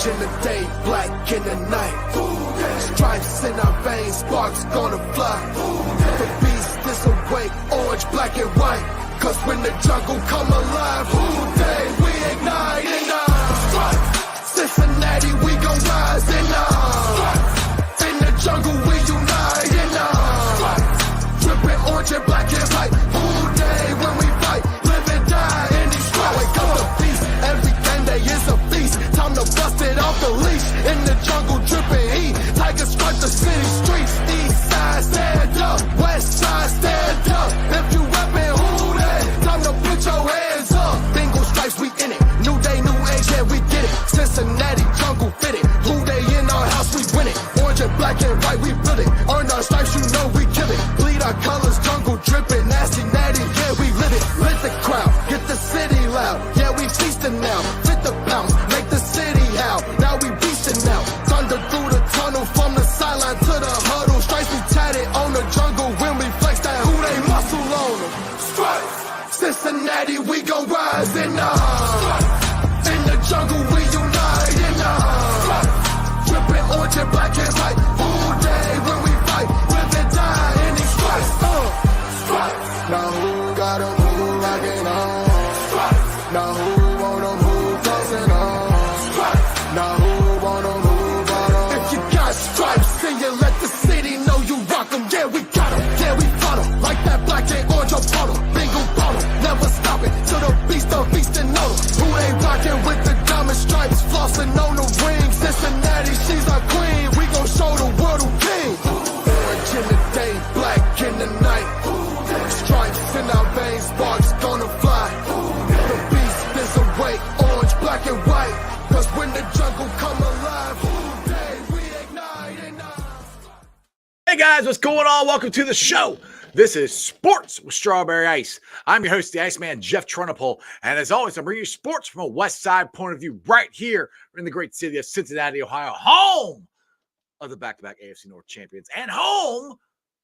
in the day, black in the night. Stripes in our veins, sparks gonna fly. The beast is awake, orange, black and white. Cause when the jungle come alive, who day we ignite in Cincinnati, we gon' rise in the jungle, we unite in dripping orange and black and white. Who day when we fight, live and die in these stripes. Wake up the beast, every game day is a feast. Time to bust it off the leash. In the jungle, dripping heat. Tigers strike the city streets. East side, stand up. West side, stand up. If you reppin', who day? Time to put your hands up. Bengals stripes, we in it. New day, new age, yeah, we get it. Cincinnati jungle fitted. Who day in our house, we win it. Orange and black and white, we build it. Earn our stripes, you know we kill it. Bleed our colors, jungle dripping. Nasty, natty, yeah, we lit it. Lit the crowd, get the city loud. Yeah, we feasting now. Fit the pounds, make the city howl. Now we beastin' now. Thunder through the tunnel, from the sideline to the huddle. Stripes we tatted on the jungle when we flex that who they muscle on them. Stripes, Cincinnati, we gon' rise in the jungle, we unite in dripping orange and black and white. Who day when we fight, live and die in these stripes. Now who got 'em, who rockin' on? Now who wanna move, tossing on? Now who wanna move on? If you got stripes, then you let the city know you rock 'em. Yeah, we got 'em, yeah, we fought 'em. Like that black and orange on bottle. Bingo bottle, never stop it. To the beast and know 'em. Who they rockin' with the diamond stripes, flossing on the ring. Cincinnati, she's our queen. We gon' show the world who king. Orange in the day, black in the night. Stripes in our veins, sparks gonna fly. The beast is awake, orange, black and white. Cause when the jungle come alive, who day we ignite and Hey guys, what's going on? Welcome to the show. This is Sports with Strawberry Ice. I'm your host, the Iceman, Jeff Trunapole. And as always, I'm bringing you sports from a West Side point of view right here in the great city of Cincinnati, Ohio, home of the back-to-back AFC North champions and home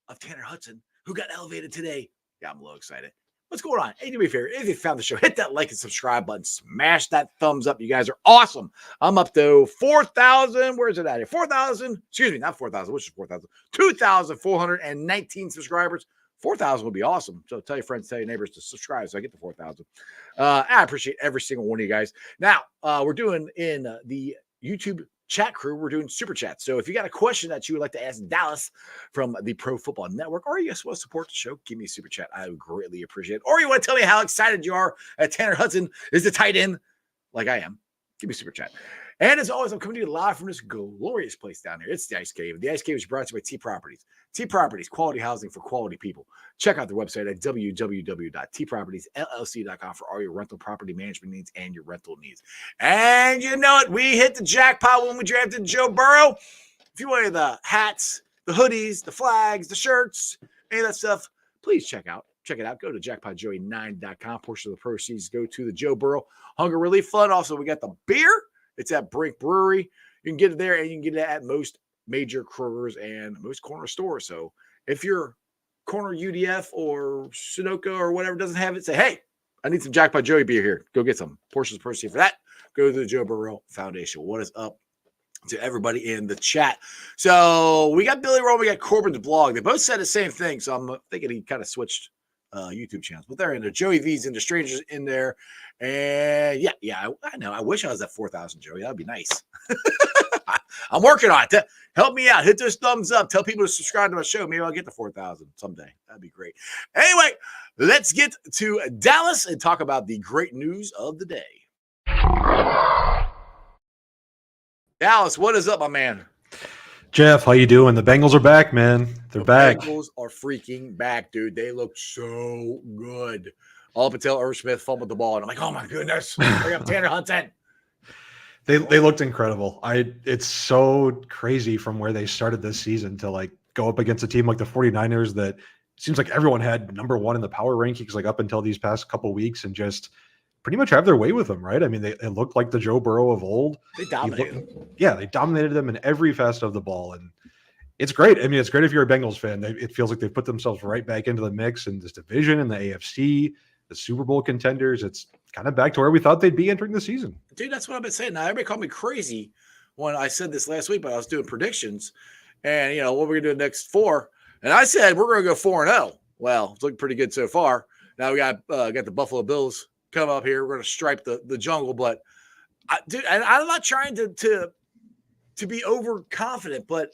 of Tanner Hudson, who got elevated today. Yeah, I'm a little excited. What's going on? Hey, do me a favor. If you found the show, hit that like and subscribe button. Smash that thumbs up. You guys are awesome. I'm up to 4,000. Where is it at here? 4,000. Excuse me, not 4,000. Which is 4,000? 2,419 subscribers. 4,000 would be awesome. So tell your friends, tell your neighbors to subscribe so I get to 4,000. I appreciate every single one of you guys. Now, we're doing in the YouTube chat crew, we're doing super chats. So if you got a question that you would like to ask Dallas from the Pro Football Network, or you just want to support the show, give me a super chat. I would greatly appreciate it. Or you want to tell me how excited you are that Tanner Hudson is the tight end, like I am, give me a super chat. And as always, I'm coming to you live from this glorious place down here. It's the Ice Cave. The Ice Cave is brought to you by T Properties. T Properties, quality housing for quality people. Check out their website at www.tpropertiesllc.com for all your rental property management needs and your rental needs. And you know it, we hit the jackpot when we drafted Joe Burrow. If you want the hats, the hoodies, the flags, the shirts, any of that stuff, please check it out. Go to jackpotjoey9.com. Portion of the proceeds go to the Joe Burrow Hunger Relief Fund. Also, we got the beer. It's at Brink Brewery. You can get it there, and you can get it at most major Kroger's and most corner stores. So if your corner UDF or Sunoco or whatever doesn't have it, say, hey, I need some Jackpot Joey beer here. Go get some. Portions of proceeds for that go to the Joe Burrow Foundation. What is up to everybody in the chat? So we got Billy Rowe, we got Corbin's blog. They both said the same thing, so I'm thinking he kind of switched YouTube channels, but they're in there. Joey V's in the Strangers in there. And yeah, I know. I wish I was at 4,000, Joey. That'd be nice. I'm working on it. Help me out. Hit those thumbs up. Tell people to subscribe to my show. Maybe I'll get to 4,000 someday. That'd be great. Anyway, let's get to Dallas and talk about the great news of the day. Dallas, what is up, my man? Jeff, how you doing? The Bengals are back, man. They're back. The Bengals are freaking back, dude. They look so good. All up until Irv Smith fumbled the ball, and I'm like, oh my goodness, bring up Tanner Hudson. They looked incredible. It's so crazy from where they started this season to like go up against a team like the 49ers that seems like everyone had number one in the power rankings like up until these past couple weeks and just pretty much have their way with them, right? I mean, they looked like the Joe Burrow of old. They dominated. They dominated them in every facet of the ball. And it's great. I mean, it's great if you're a Bengals fan. It feels like they've put themselves right back into the mix in this division, in the AFC, the Super Bowl contenders. It's kind of back to where we thought they'd be entering the season. Dude, that's what I've been saying. Now, everybody called me crazy when I said this last week, but I was doing predictions and, what we're going to do next 4. And I said, we're going to go 4-0. Well, it's looking pretty good so far. Now we got the Buffalo Bills come up here. We're going to stripe the jungle, but dude, and I'm not trying to be overconfident, but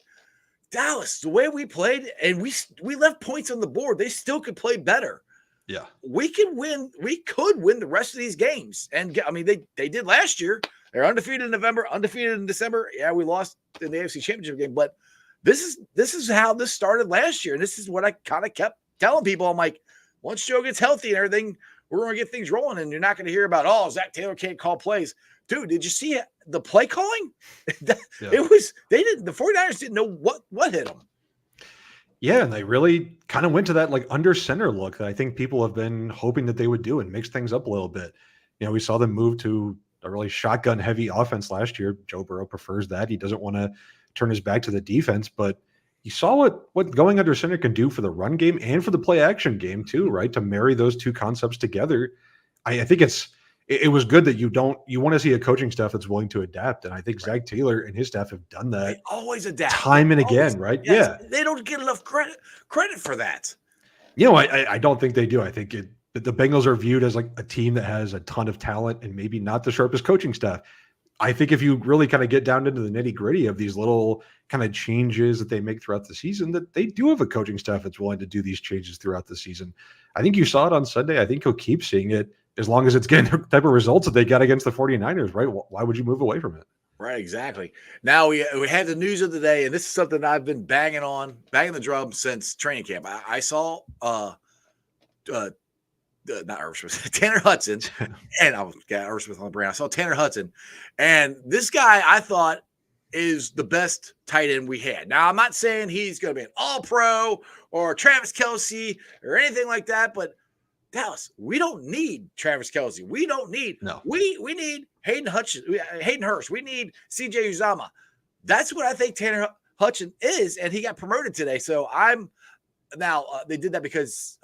Dallas, the way we played and we left points on the board, they still could play better. Yeah. We could win the rest of these games. And I mean, they did last year. They're undefeated in November, undefeated in December. Yeah, we lost in the AFC Championship game, but this is how this started last year. And this is what I kind of kept telling people. I'm like, once Joe gets healthy and everything, we're going to get things rolling. And you're not going to hear about, Zach Taylor can't call plays. Dude, did you see the play calling? The 49ers didn't know what hit them. Yeah, and they really kind of went to that like under center look that I think people have been hoping that they would do and mix things up a little bit. We saw them move to a really shotgun heavy offense last year. Joe Burrow prefers that. He doesn't want to turn his back to the defense, but you saw what going under center can do for the run game and for the play action game too, right? To marry those two concepts together. I think it was good that you want to see a coaching staff that's willing to adapt. And I think Zach Taylor and his staff have done that. They always adapt time and again, right? Yes, yeah. They don't get enough credit for that. I don't think they do. I think the Bengals are viewed as like a team that has a ton of talent and maybe not the sharpest coaching staff. I think if you really kind of get down into the nitty gritty of these little kind of changes that they make throughout the season, that they do have a coaching staff that's willing to do these changes throughout the season. I think you saw it on Sunday. I think he'll keep seeing it as long as it's getting the type of results that they got against the 49ers, right? Why would you move away from it? Right, exactly. Now we had the news of the day, and this is something I've been banging the drum since training camp. I saw not Irv Smith, Tanner Hudson, and I got Irv Smith on the brain. I saw Tanner Hudson, and this guy I thought is the best tight end we had. Now I'm not saying he's going to be an All-Pro or Travis Kelce or anything like that, but Dallas, we don't need Travis Kelce. We don't need we need Hayden Hurst. We need CJ Uzama. That's what I think Tanner Hudson is, and he got promoted today. So I'm now they did that because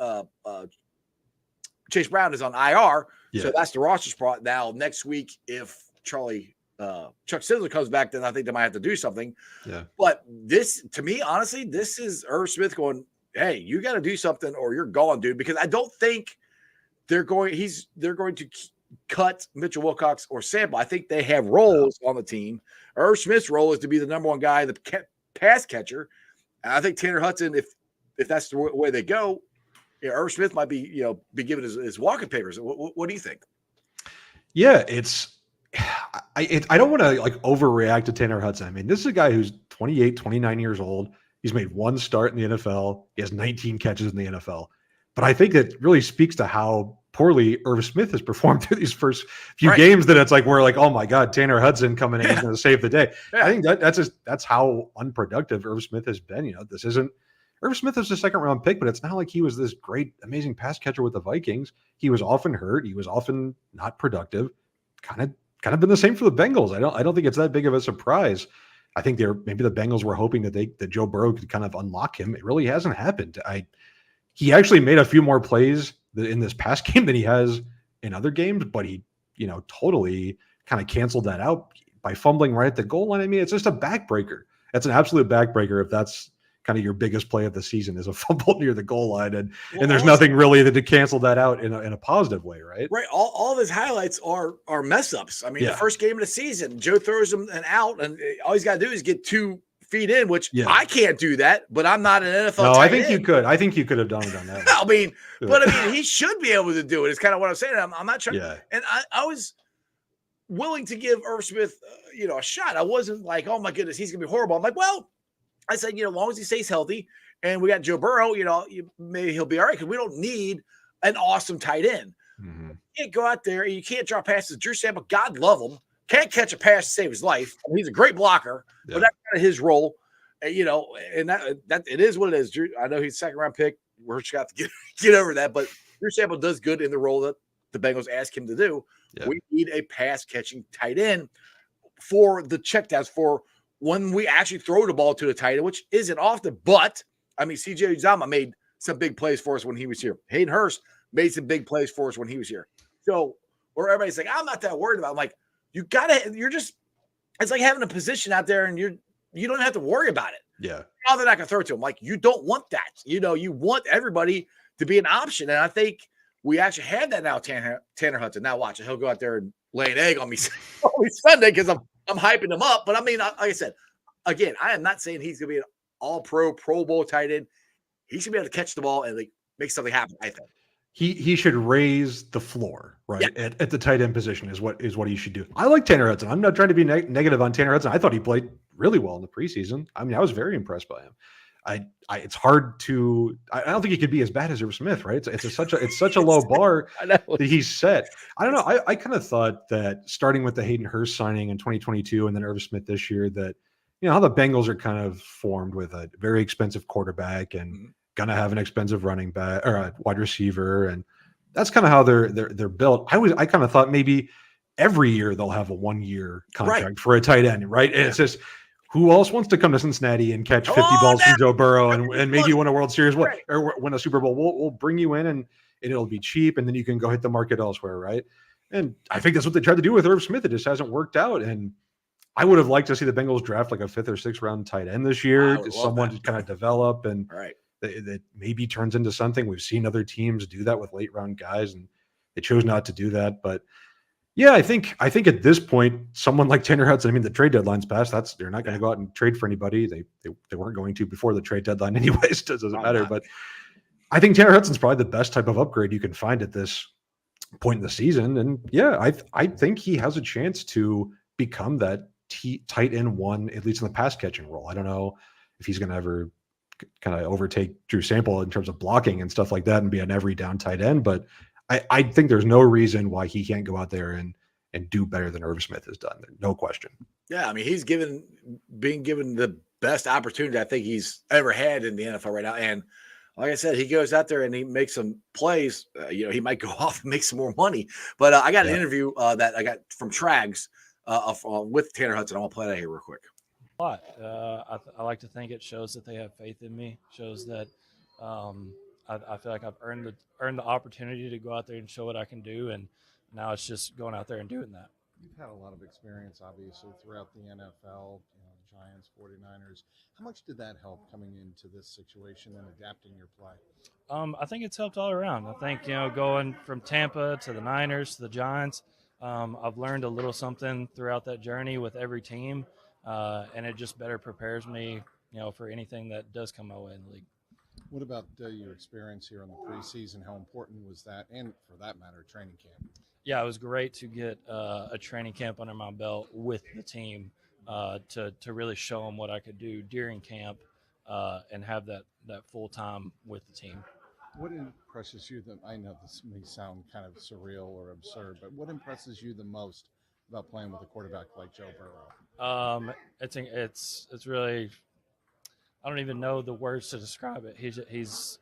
Chase Brown is on IR, so that's the roster spot. Now next week, if Chuck Sizzler comes back, then I think they might have to do something. Yeah. But this, to me, honestly, this is Irv Smith going, hey, you got to do something or you're gone, dude. Because I don't think they're going to cut Mitchell Wilcox or Sample. I think they have roles on the team. Irv Smith's role is to be the number one guy, the pass catcher. And I think Tanner Hudson, if that's the way they go, Irv Smith might be given his walking papers. What do you think? Yeah, I don't want to like overreact to Tanner Hudson. I mean, this is a guy who's 28, 29 years old. He's made one start in the NFL. He has 19 catches in the NFL. But I think that really speaks to how poorly Irv Smith has performed through these first few games, that it's like we're like, oh my God, Tanner Hudson coming in is going to save the day. I think that's how unproductive Irv Smith has been. This isn't Irv Smith is a second round pick, but it's not like he was this great, amazing pass catcher with the Vikings. He was often hurt. He was often not productive. Kind of been the same for the Bengals. I don't think it's that big of a surprise. I think maybe the Bengals were hoping that Joe Burrow could kind of unlock him. It really hasn't happened. He actually made a few more plays in this past game than he has in other games, but he, totally kind of canceled that out by fumbling right at the goal line. I mean, it's just a backbreaker. That's an absolute backbreaker if that's kind of your biggest play of the season is a fumble near the goal line, and there's nothing really to cancel that out in a positive way, right? Right. All of his highlights are mess ups. I mean, the first game of the season, Joe throws him an out, and all he's got to do is get 2 feet in, which I can't do that, but I'm not an NFL. No, I think you could. I think you could have done that. I mean, he should be able to do it. It's kind of what I'm saying. I'm not trying. Yeah. And I was willing to give Irv Smith, a shot. I wasn't like, oh my goodness, he's gonna be horrible. I'm like, well, I said, as long as he stays healthy, and we got Joe Burrow, maybe he'll be all right, because we don't need an awesome tight end. Mm-hmm. You can't go out there and you can't drop passes. Drew Sample, God love him, can't catch a pass to save his life. I mean, he's a great blocker, but that's kind of his role, and that it is what it is. Drew, I know he's a second-round pick. We're just got to get over that, but Drew Sample does good in the role that the Bengals ask him to do. Yeah. We need a pass-catching tight end for the checkdowns, for when we actually throw the ball to the tight end, which isn't often. But, I mean, CJ Uzama made some big plays for us when he was here. Hayden Hurst made some big plays for us when he was here. So where everybody's like, I'm not that worried about it. I'm like, it's like having a position out there and you don't even have to worry about it. Yeah. Now they're not going to throw it to him. Like, you don't want that. You want everybody to be an option. And I think we actually have that now, Tanner Hudson. Now watch it. He'll go out there and lay an egg on me Sunday because I'm hyping him up. But I mean, like I said, again, I am not saying he's going to be an all-pro, Pro Bowl tight end. He should be able to catch the ball and like make something happen, I think. He should raise the floor, right? Yeah. At the tight end position is what he should do. I like Tanner Hudson. I'm not trying to be negative on Tanner Hudson. I thought he played really well in the preseason. I mean, I was very impressed by him. It's hard to. I don't think he could be as bad as Irv Smith, right? It's such a low bar that he's set. I don't know. I kind of thought that starting with the Hayden Hurst signing in 2022 and then Irv Smith this year, that how the Bengals are kind of formed with a very expensive quarterback and gonna have an expensive running back or a wide receiver, and that's kind of how they're built. I kind of thought maybe every year they'll have a 1-year contract for a tight end, right? And it's just, who else wants to come to Cincinnati and catch 50 balls from Joe Burrow and maybe win a World Series or win a Super Bowl? We'll bring you in and it'll be cheap, and then you can go hit the market elsewhere, right? And I think that's what they tried to do with Irv Smith. It just hasn't worked out, and I would have liked to see the Bengals draft like a 5th or 6th round tight end this year, someone to kind of develop and that maybe turns into something. We've seen other teams do that with late round guys, and they chose not to do that. But yeah, I think at this point, someone like Tanner Hudson, I mean, the trade deadline's passed. They're not going to go out and trade for anybody. They weren't going to before the trade deadline anyways. It doesn't matter. But I think Tanner Hudson's probably the best type of upgrade you can find at this point in the season. And yeah, I think he has a chance to become that tight end one, at least in the pass catching role. I don't know if he's going to ever kind of overtake Drew Sample in terms of blocking and stuff like that and be an every down tight end. But I think there's no reason why he can't go out there and do better than Irv Smith has done. No question. Yeah, I mean, he's being given the best opportunity I think he's ever had in the NFL right now. And like I said, he goes out there and he makes some plays. He might go off and make some more money. But I got an interview that I got from Trags with Tanner Hudson. I want to play that here real quick. A lot. I like to think it shows that they have faith in me. Shows that I feel like I've earned the opportunity to go out there and show what I can do, and now it's just going out there and doing that. You've had a lot of experience, obviously, throughout the NFL, Giants, 49ers. How much did that help coming into this situation and adapting your play? I think it's helped all around. I think, going from Tampa to the Niners to the Giants, I've learned a little something throughout that journey with every team. And it just better prepares me, for anything that does come my way in the league. What about your experience here in the preseason? How important was that, and for that matter, training camp? Yeah, it was great to get a training camp under my belt with the team to really show them what I could do during camp and have that full time with the team. What impresses you? I know this may sound kind of surreal or absurd, but what impresses you the most about playing with a quarterback like Joe Burrow? It's really, I don't even know the words to describe it. He's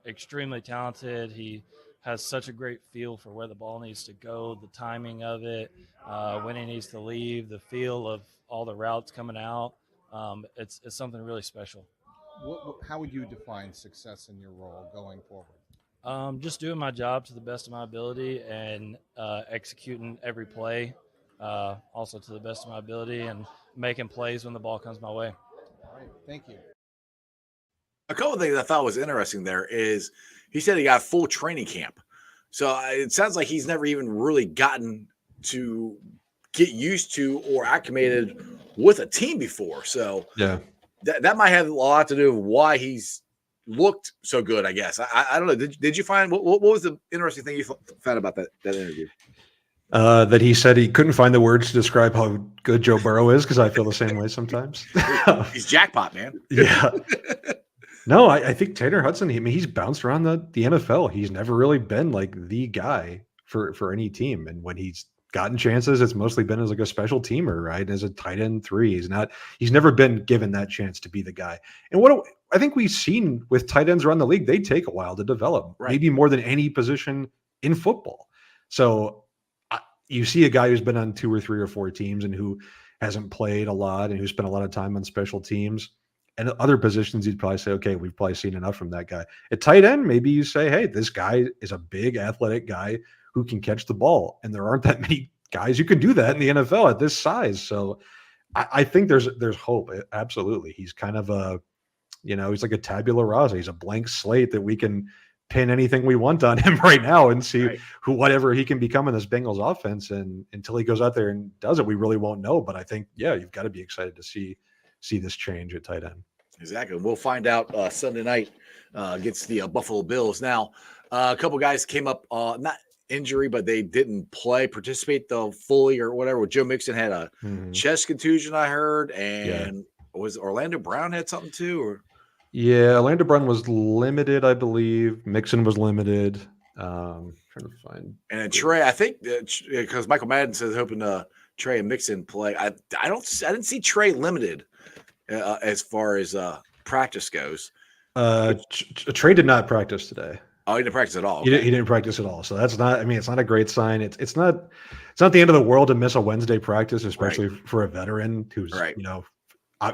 extremely talented. He has such a great feel for where the ball needs to go, the timing of it, when he needs to leave, the feel of all the routes coming out. It's something really special. How would you define success in your role going forward? Just doing my job to the best of my ability and executing every play also to the best of my ability and making plays when the ball comes my way. All right, thank you. A couple of things I thought was interesting there is he said he got full training camp. So it sounds like he's never even really gotten to get used to or acclimated with a team before. So yeah, that might have a lot to do with why he's looked so good, I guess. I don't know. Did you find what was the interesting thing you found about that interview? That he said he couldn't find the words to describe how good Joe Burrow is, because I feel the same way sometimes. He's jackpot, man. Yeah. No, I think Tanner Hudson, he's bounced around the NFL. He's never really been like the guy for any team. And when he's gotten chances, it's mostly been as like a special teamer, right? As a tight end 3. He's never been given that chance to be the guy. And what I think we've seen with tight ends around the league, they take a while to develop, maybe more than any position in football. So you see a guy who's been on 2 or 3 or 4 teams and who hasn't played a lot and who spent a lot of time on special teams. And other positions, you'd probably say, okay, we've probably seen enough from that guy. At tight end, maybe you say, hey, this guy is a big athletic guy who can catch the ball. And there aren't that many guys who can do that in the NFL at this size. So I think there's hope. Absolutely. He's kind of he's like a tabula rasa. He's a blank slate that we can pin anything we want on him right now and see whatever he can become in this Bengals offense. And until he goes out there and does it, we really won't know. But I think, you've got to be excited to see this change at tight end. Exactly. We'll find out Sunday night against the Buffalo Bills. Now, a couple guys came up, not injury, but they didn't participate fully or whatever. Joe Mixon had a chest contusion, I heard, and was Orlando Brown had something too? Or yeah, Orlando Brown was limited, I believe. Mixon was limited. Trying to find. And then Trey, I think because Michael Madden says hoping Trey and Mixon play. I didn't see Trey limited as far as practice goes. Trey did not practice today. Oh, he didn't practice at all. Okay. He didn't practice at all. So that's not. I mean, it's not a great sign. It's not the end of the world to miss a Wednesday practice, especially for a veteran who's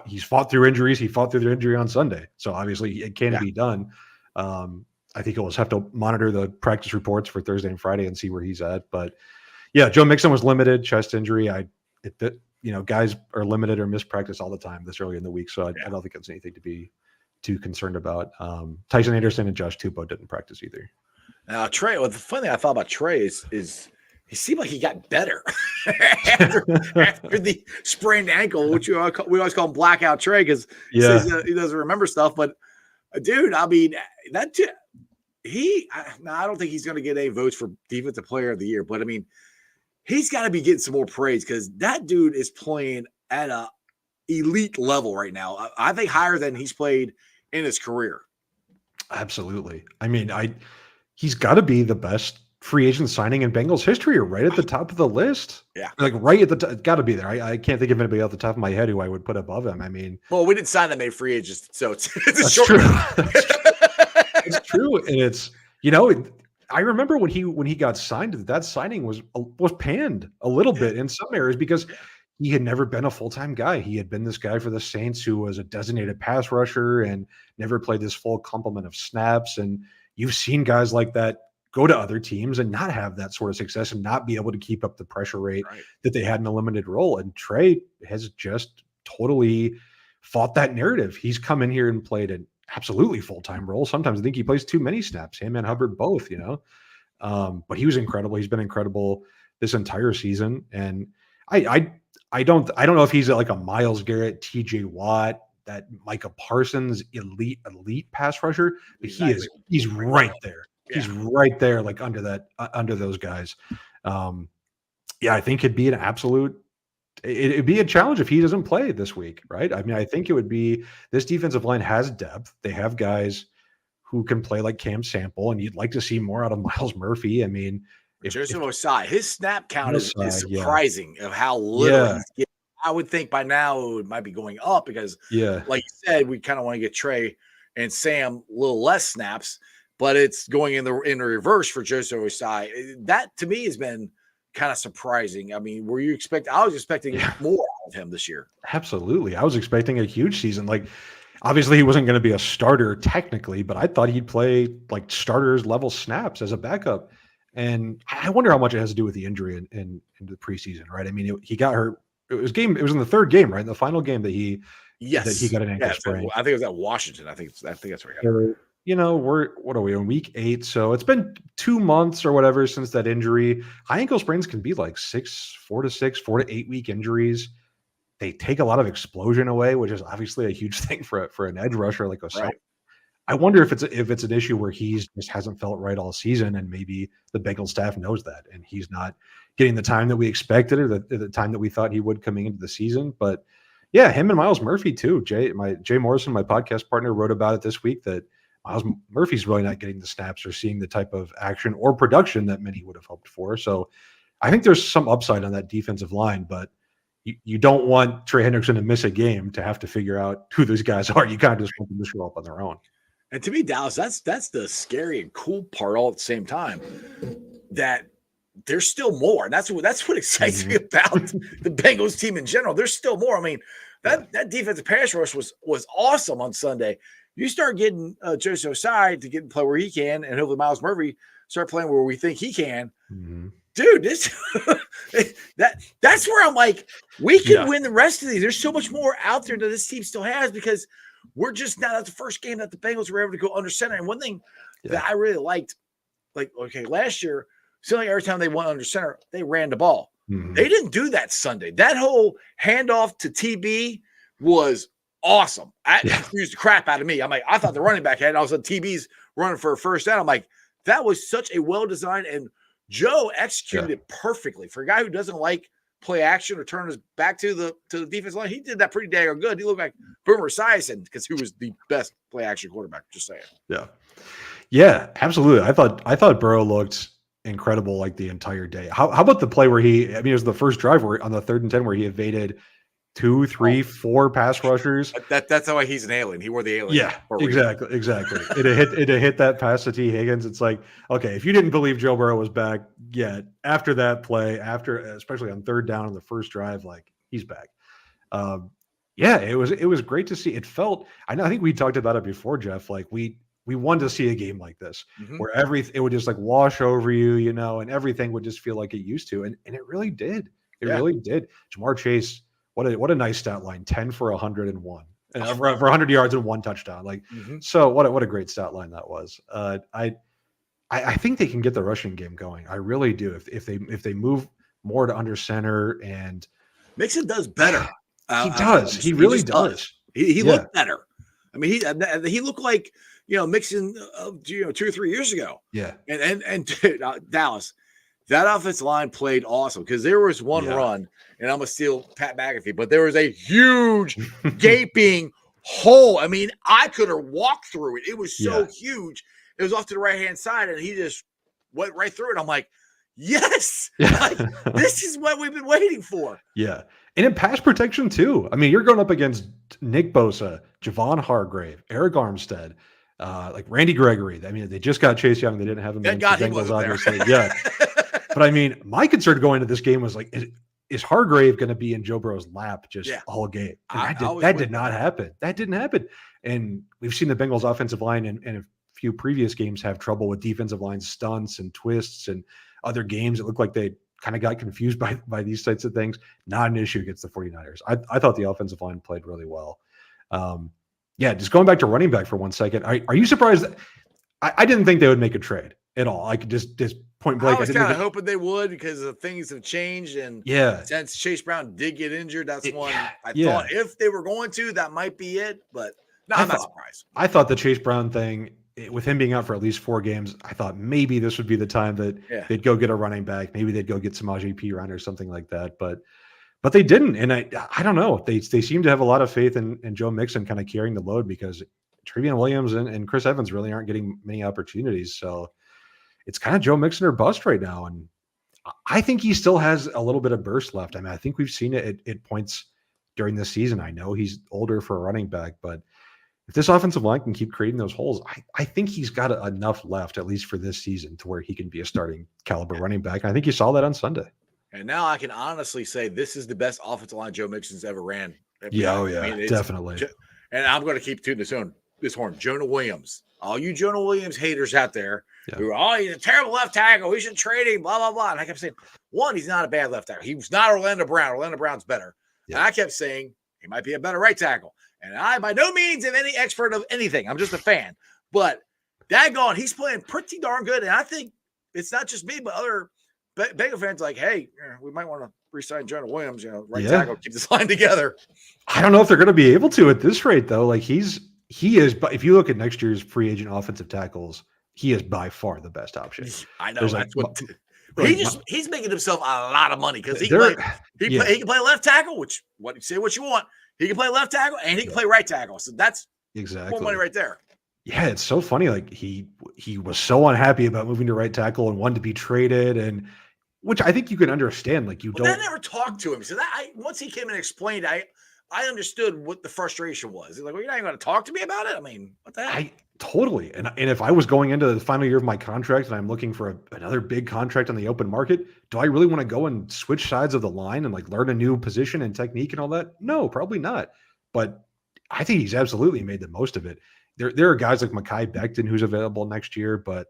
he's fought through injuries. He fought through the injury on Sunday, so obviously it can be done. I think he'll just have to monitor the practice reports for Thursday and Friday and see where he's at. But yeah, Joe Mixon was limited, chest injury. Guys are limited or miss practice all the time this early in the week, so I don't think it's anything to be too concerned about. Tyson Anderson and Josh Tupou didn't practice either. Now Trey, the funny thing I thought about Trey is he seemed like he got better after the sprained ankle, which we always call him Blackout Trey because he says he doesn't remember stuff. But dude, I mean I don't think he's going to get any votes for Defensive Player of the Year, but I mean he's got to be getting some more praise because that dude is playing at a elite level right now. I think higher than he's played in his career. Absolutely. I mean, he's got to be the best free agent signing in Bengals history, or right at the top of the list. Yeah, like right at the top. Got to be there. I can't think of anybody off the top of my head who I would put above him. I mean, well, we didn't sign that many free agents, so it's a short. True. It's true, and it's I remember when he got signed, that signing was panned a little bit in some areas because he had never been a full-time guy. He had been this guy for the Saints who was a designated pass rusher and never played this full complement of snaps. And you've seen guys like that go to other teams and not have that sort of success and not be able to keep up the pressure rate that they had in a limited role. And Trey has just totally fought that narrative. He's come in here and played an absolutely full-time role. Sometimes I think he plays too many snaps, him and Hubbard both, but he was incredible. He's been incredible this entire season. And I don't know if he's like a Myles Garrett, TJ Watt, that Micah Parsons elite pass rusher, but he's right there. Yeah. He's right there, like under those guys. I think it'd be it'd be a challenge if he doesn't play this week, right? I mean, I think it would be, this defensive line has depth. They have guys who can play like Cam Sample, and you'd like to see more out of Miles Murphy. I mean, Joseph Osai, his snap count is surprising of how little he's getting. I would think by now it might be going up because, like you said, we kind of want to get Trey and Sam a little less snaps, but it's going in the reverse for Joseph Osai. That to me has been kind of surprising. I mean, I was expecting more out of him this year. Absolutely. I was expecting a huge season. Like, obviously he wasn't going to be a starter technically, but I thought he'd play like starters level snaps as a backup. And I wonder how much it has to do with the injury in the preseason, right? I mean, he got hurt. It was in the third game, right? In the final game that he got an ankle sprain. I think it was at Washington. I think that's where he got hurt. What are we on week 8? So it's been 2 months or whatever since that injury. High ankle sprains can be like 4 to 8 week injuries. They take a lot of explosion away, which is obviously a huge thing for an edge rusher like Osai. Right. I wonder if it's an issue where he's just hasn't felt right all season, and maybe the Bengals staff knows that, and he's not getting the time that we expected or the time that we thought he would coming into the season. But yeah, him and Miles Murphy too. Jay Morrison, my podcast partner, wrote about it this week that Miles Murphy's really not getting the snaps or seeing the type of action or production that many would have hoped for. So I think there's some upside on that defensive line, but you don't want Trey Hendrickson to miss a game to have to figure out who those guys are. You kind of just want them to show up on their own. And to me, Dallas, that's the scary and cool part all at the same time, that there's still more. And that's what excites me about the Bengals team in general. There's still more. I mean, that defensive pass rush was awesome on Sunday. You start getting Joseph Osai to get and play where he can, and hopefully Miles Murphy start playing where we think he can, Mhm. dude, this that's where I'm like, we can Yeah. win the rest of these. There's so much more out there that this team still has because we're just not at the first game that the Bengals were able to go under center. And one thing that I really liked, like, okay, last year, seemed like every time they went under center, they ran the ball. Mhm. They didn't do that Sunday. That whole handoff to TB was awesome. That confused the crap out of me. I'm like, I thought the running back had it. All of a sudden, TB's running for a first down. I'm like, that was such a well-designed, and Joe executed it perfectly. For a guy who doesn't like play action or turn his back to the defense line, he did that pretty dang good. He looked like Boomer Esiason because he was the best play action quarterback. Just saying. Yeah, absolutely. I thought Burrow looked incredible like the entire day. How about the play where it was the first drive where on the 3rd and 10 where he evaded 2, 3, 4 pass rushers. That's how he's an alien. He wore the alien. Yeah, exactly. It hit that pass to T. Higgins. It's like, okay, if you didn't believe Joe Burrow was back yet, after that play, especially on 3rd down on the first drive, like he's back. It was great to see. It felt, I think we talked about it before, Jeff. Like we wanted to see a game like this where it would just like wash over you, and everything would just feel like it used to, and it really did. It really did. Jamar Chase. What a nice stat line, 10 for 101 for 100 yards and 1 touchdown. Like, so what a great stat line that was. I think they can get the rushing game going. I really do. If they move more to under center, and Mixon does better. He does. He really does. He looked better. I mean, he looked like, Mixon 2 or 3 years ago. Yeah. And Dallas, that offensive line played awesome because there was one run, and I'm going to steal Pat McAfee, but there was a huge gaping hole. I mean, I could have walked through it. It was so huge. It was off to the right-hand side, and he just went right through it. I'm like, yes, like, this is what we've been waiting for. Yeah. And in pass protection, too. I mean, you're going up against Nick Bosa, Javon Hargrave, Eric Armstead, like Randy Gregory. I mean, they just got Chase Young. They didn't have him against the Bengals, obviously. Yeah. But I mean, my concern going into this game was like, is Hargrave going to be in Joe Burrow's lap just all game? And that did not happen. That didn't happen. And we've seen the Bengals offensive line in a few previous games have trouble with defensive line stunts and twists, and other games it looked like they kind of got confused by these types of things. Not an issue against the 49ers. I thought the offensive line played really well. Just going back to running back for 1 second. Are you surprised that I didn't think they would make a trade at all? Like just point blank. I was kind of hoping they would because things have changed, and since Chase Brown did get injured, that's one I thought if they were going to, that might be it. But no, I'm not surprised. I thought the Chase Brown thing, with him being out for at least 4 games, I thought maybe this would be the time that they'd go get a running back. Maybe they'd go get Samaje Perine or something like that. But they didn't, and I don't know. They seem to have a lot of faith in Joe Mixon kind of carrying the load because Trevion Williams and Chris Evans really aren't getting many opportunities. So it's kind of Joe Mixon or bust right now. And I think he still has a little bit of burst left. I mean, I think we've seen it at points during this season. I know he's older for a running back, but if this offensive line can keep creating those holes, I think he's got enough left, at least for this season, to where he can be a starting caliber running back. And I think you saw that on Sunday. And now I can honestly say this is the best offensive line Joe Mixon's ever ran. Definitely. And I'm going to keep tuning this horn. Jonah Williams. All you Jonah Williams haters out there who are, he's a terrible left tackle. We should trade him, blah, blah, blah. And I kept saying, one, he's not a bad left tackle. He was not Orlando Brown. Orlando Brown's better. Yeah. And I kept saying he might be a better right tackle. And I, by no means, am any expert of anything. I'm just a fan. But daggone, he's playing pretty darn good. And I think it's not just me, but other Bengal fans like, hey, we might want to re-sign Jonah Williams, right tackle, keep this line together. I don't know if they're going to be able to at this rate, though. Like he is, but if you look at next year's free agent offensive tackles, he is by far the best option. I know. That's what he's making himself a lot of money because he can play left tackle, which say what you want. He can play left tackle and he can play right tackle. So that's more money right there. Yeah, it's so funny. Like he was so unhappy about moving to right tackle and wanted to be traded, and which I think you can understand. Like I never talked to him. So once he came and explained, I understood what the frustration was. He's like, well, you're not even going to talk to me about it? I mean, what the heck? Totally. And if I was going into the final year of my contract and I'm looking for another big contract on the open market, do I really want to go and switch sides of the line and like learn a new position and technique and all that? No, probably not. But I think he's absolutely made the most of it. There are guys like Mekhi Becton who's available next year, but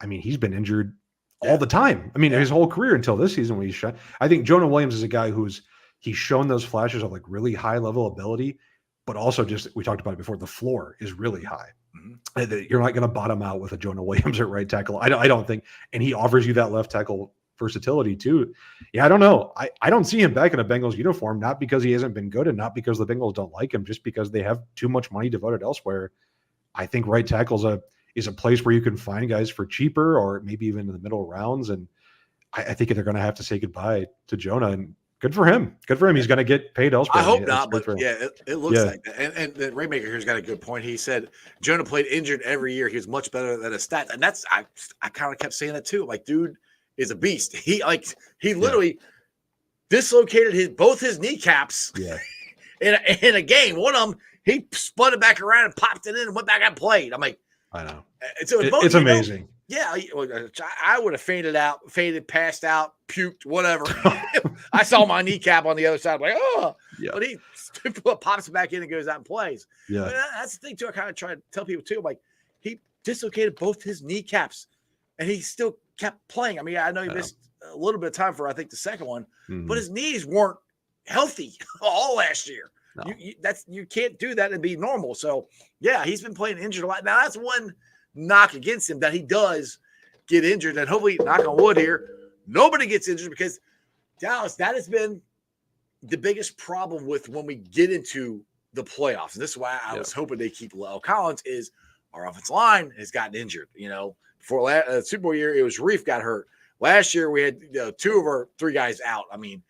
I mean, he's been injured all the time. I mean, his whole career until this season when he's shot. I think Jonah Williams is a guy he's shown those flashes of like really high level ability, but also just, we talked about it before, the floor is really high. You're not going to bottom out with a Jonah Williams at right tackle. I don't think, and he offers you that left tackle versatility too. Yeah, I don't know. I don't see him back in a Bengals uniform, not because he hasn't been good and not because the Bengals don't like him, just because they have too much money devoted elsewhere. I think right tackle is a place where you can find guys for cheaper or maybe even in the middle rounds. And I think they're going to have to say goodbye to Jonah, and good for him. Good for him. He's going to get paid elsewhere. I hope not, but it looks like that. And the Rainmaker here's got a good point. He said Jonah played injured every year. He was much better than his stats. And that's, I kind of kept saying that too. Like, dude is a beast. He literally dislocated both his kneecaps in a game. One of them, he spun it back around and popped it in and went back and played. I'm like, I know. So it's amazing. I would have faded, passed out, puked, whatever. I saw my kneecap on the other side. I'm like, oh, but he pops it back in and goes out and plays. Yeah, but that's the thing too. I kind of try to tell people too. I'm like, he dislocated both his kneecaps, and he still kept playing. I mean, I know he missed a little bit of time for I think the second one, but his knees weren't healthy all last year. No. You can't do that and be normal. So yeah, he's been playing injured a lot. Now that's one knock against him, that he does get injured, and hopefully, knock on wood here, nobody gets injured, because Dallas, that has been the biggest problem with when we get into the playoffs. And this is why I was hoping they keep La'el Collins, is our offensive line has gotten injured. Before Super Bowl year, it was Reef got hurt. Last year, we had 2 of our 3 guys out. I mean,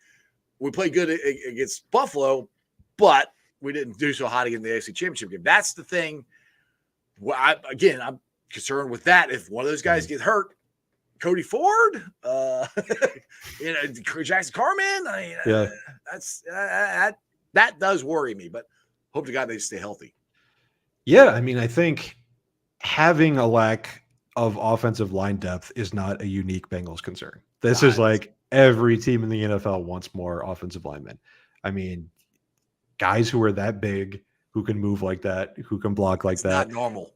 we played good against Buffalo, but we didn't do so hot against the AFC Championship game. That's the thing. Well, I'm concerned with that. If one of those guys gets hurt, Cody Ford, Jackson Carman, that does worry me. But hope to God they stay healthy. Yeah, I mean, I think having a lack of offensive line depth is not a unique Bengals concern. This is like every team in the NFL wants more offensive linemen. I mean, guys who are that big, who can move like that, who can block like that. Not normal.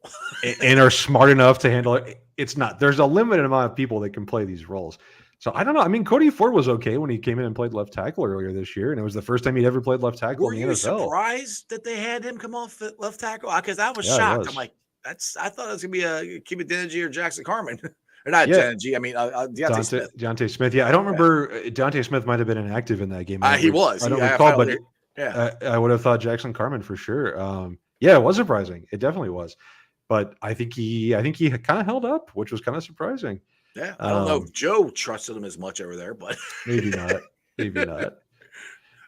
and are smart enough to handle it. It's not. There's a limited amount of people that can play these roles. So I don't know. I mean, Cody Ford was okay when he came in and played left tackle earlier this year, and it was the first time he'd ever played left tackle in the NFL. Were you surprised that they had him come off at left tackle? Because I was shocked. I'm like, I thought it was going to be a Kiba Denji or Jackson Carman. Or not Denji. I mean, Deontay Smith. Yeah, I don't remember. Deontay Smith might have been inactive in that game. He was. I don't recall, but I would have thought Jackson Carman for sure. Yeah, it was surprising. It definitely was. But I think he kind of held up, which was kind of surprising. Yeah, I don't know if Joe trusted him as much over there, but maybe not.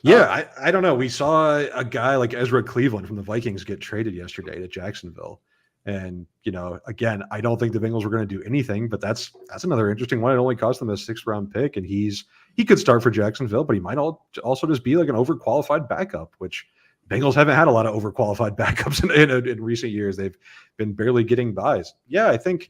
Yeah, I don't know. We saw a guy like Ezra Cleveland from the Vikings get traded yesterday to Jacksonville. And, again, I don't think the Bengals were going to do anything, but that's another interesting one. It only cost them a 6th-round pick, and he could start for Jacksonville, but he might also just be like an overqualified backup, which Bengals haven't had a lot of overqualified backups in recent years. They've been barely getting buys. Yeah, I think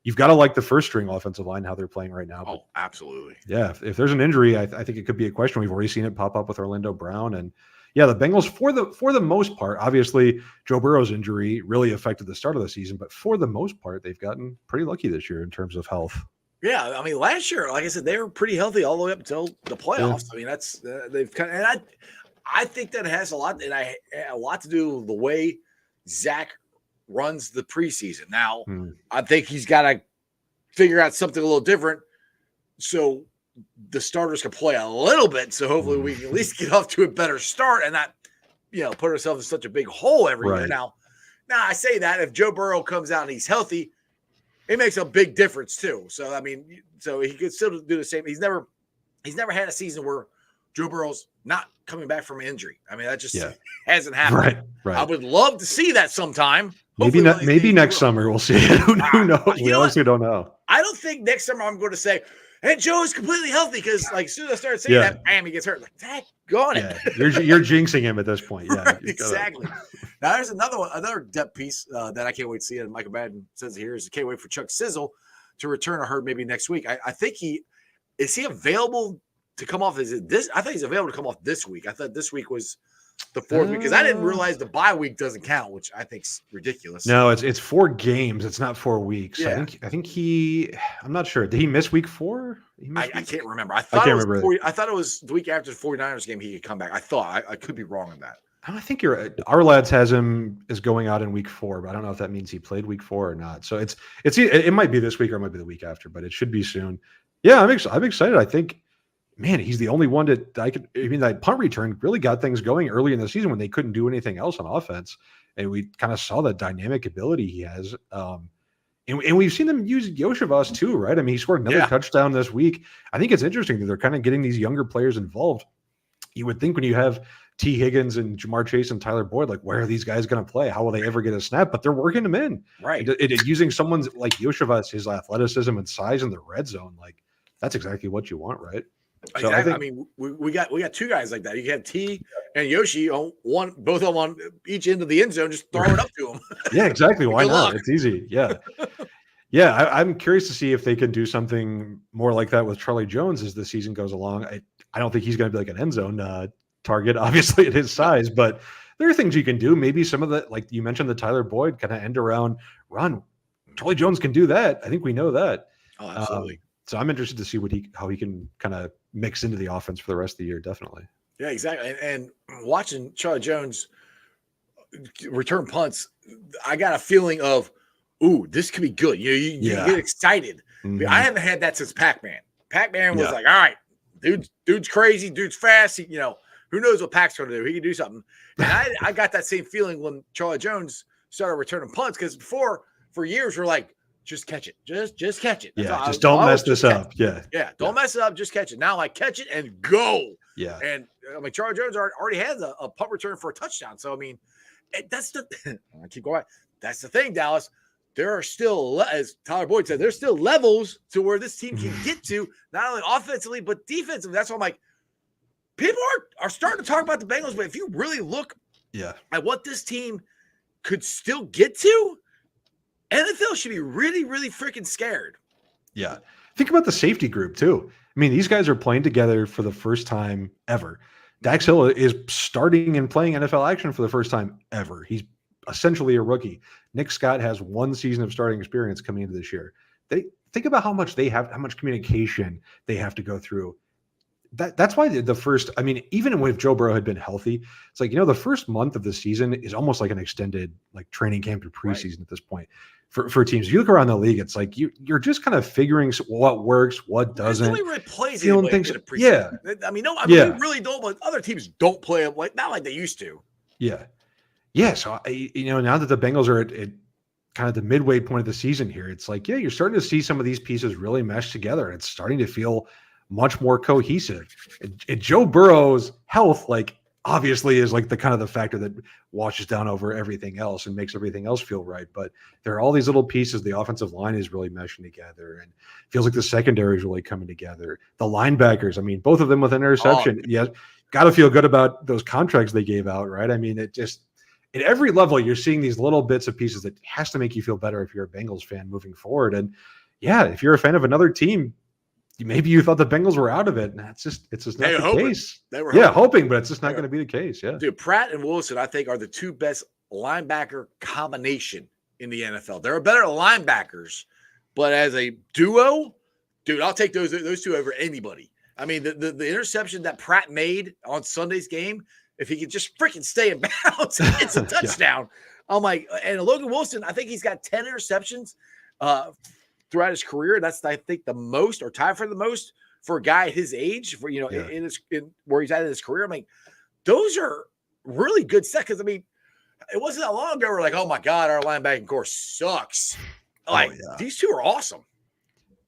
you've got to like the first-string offensive line, how they're playing right now. Oh, absolutely. Yeah, if there's an injury, I think it could be a question. We've already seen it pop up with Orlando Brown, and yeah, the Bengals, for the most part, obviously Joe Burrow's injury really affected the start of the season, but for the most part, they've gotten pretty lucky this year in terms of health. Yeah, I mean, last year, like I said, they were pretty healthy all the way up until the playoffs. Yeah. I mean, that's they've kind of, and I think that has a lot to do with the way Zach runs the preseason. Now, I think he's got to figure out something a little different so the starters can play a little bit. So hopefully we can at least get off to a better start and not, put ourselves in such a big hole every year. Now I say that if Joe Burrow comes out and he's healthy, it makes a big difference too. So, I mean, so he could still do the same. He's never had a season where Joe Burrow's not coming back from injury. I mean, that just hasn't happened. Right. I would love to see that sometime. Maybe next summer we'll see it. Who knows? We honestly don't know. I don't think next summer I'm going to say, and Joe is completely healthy, because like as soon as I started saying that, bam, he gets hurt. Like, that gone it. You're jinxing him at this point. Yeah, exactly. Now there's another depth piece that I can't wait to see. And Michael Madden says here is, can't wait for Chuck Sizzle to return. I heard maybe next week. I think is he available to come off? Is it this? I thought he's available to come off this week. I thought this week was The fourth week, because I didn't realize the bye week doesn't count, which I think's ridiculous. No, it's 4 games. It's not 4 weeks. Yeah. I think I'm not sure. Did he miss week 4? I can't remember. I thought it was the week after the 49ers game he could come back. I thought I could be wrong on that. I think you're right. Our lads has him as going out in week 4, but I don't know if that means he played week 4 or not. So it might be this week or it might be the week after, but it should be soon. Yeah, I'm excited. I think, man, he's the only one that punt return really got things going early in the season when they couldn't do anything else on offense. And we kind of saw the dynamic ability he has. And we've seen them use Yoshivas too, right? I mean, he scored another touchdown this week. I think it's interesting that they're kind of getting these younger players involved. You would think when you have T. Higgins and Jamar Chase and Tyler Boyd, like, where are these guys going to play? How will they ever get a snap? But they're working them in. Right. Using someone like Yoshivas, his athleticism and size in the red zone, like, that's exactly what you want, right? So exactly. I mean, we got 2 guys like that. You have T and Yoshi on both of them on each end of the end zone. Just throw it up to them. Yeah, exactly. Why not? It's easy. Yeah. Yeah, I'm curious to see if they can do something more like that with Charlie Jones as the season goes along. I don't think he's going to be like an end zone target, obviously, at his size, but there are things you can do. Maybe some of the, like you mentioned, the Tyler Boyd kind of end around run. Charlie Jones can do that. I think we know that. Oh, absolutely. So I'm interested to see how he can kind of mix into the offense for the rest of the year. Definitely. Yeah, exactly. And watching Charlie Jones return punts, I got a feeling of, ooh, this could be good. You get excited. Mm-hmm. I haven't had that since Pac-Man. Pac-Man was like, all right, dude's crazy, dude's fast. Who knows what Pac's going to do? He can do something. And I got that same feeling when Charlie Jones started returning punts, because before, for years, we're like, just catch it. Just catch it. Just don't mess this up. Yeah. Don't mess it up. Just catch it. Now, like, catch it and go. Yeah. And I mean, Charlie Jones already has a punt return for a touchdown. So, I mean, that's I keep going. That's the thing, Dallas. There are still, as Tyler Boyd said, there's still levels to where this team can get to, not only offensively, but defensively. That's why I'm like, people are starting to talk about the Bengals, but if you really look at what this team could still get to, NFL should be really, really freaking scared. Yeah. Think about the safety group, too. I mean, these guys are playing together for the first time ever. Dax Hill is starting and playing NFL action for the first time ever. He's essentially a rookie. Nick Scott has 1 season of starting experience coming into this year. They think about how much communication they have to go through. That's why the first, I mean, even if Joe Burrow had been healthy, it's like, the first month of the season is almost like an extended training camp to preseason at this point for teams. If you look around the league, it's like you're just kind of figuring what works, what doesn't. Nobody really plays things. Yeah. I mean, we really don't, but other teams don't play them not like they used to. Yeah. Yeah. So, now that the Bengals are at kind of the midway point of the season here, it's like, you're starting to see some of these pieces really mesh together. And it's starting to feel much more cohesive. And Joe Burrow's health, obviously is the kind of the factor that washes down over everything else and makes everything else feel right. But there are all these little pieces. The offensive line is really meshing together, and feels like the secondary is really coming together. The linebackers, I mean, both of them with an interception. Got to feel good about those contracts they gave out, right? I mean, it just, at every level, you're seeing these little bits of pieces that has to make you feel better if you're a Bengals fan moving forward. And if you're a fan of another team, maybe you thought the Bengals were out of it, and it's just not the case. They were hoping, but it's just not going to be the case. Yeah, dude, Pratt and Wilson, I think, are the 2 best linebacker combination in the NFL. There are better linebackers, but as a duo, dude, I'll take those 2 over anybody. I mean, the interception that Pratt made on Sunday's game, if he could just freaking stay in bounds, it's a touchdown. I'm like, and Logan Wilson, I think he's got 10 interceptions throughout his career. That's, I think, the most, or tied for the most, for a guy his age, for in where he's at in his career. I mean, those are really good sets. Because I mean, it wasn't that long ago we're like, oh my God, our linebacking core sucks. These 2 are awesome.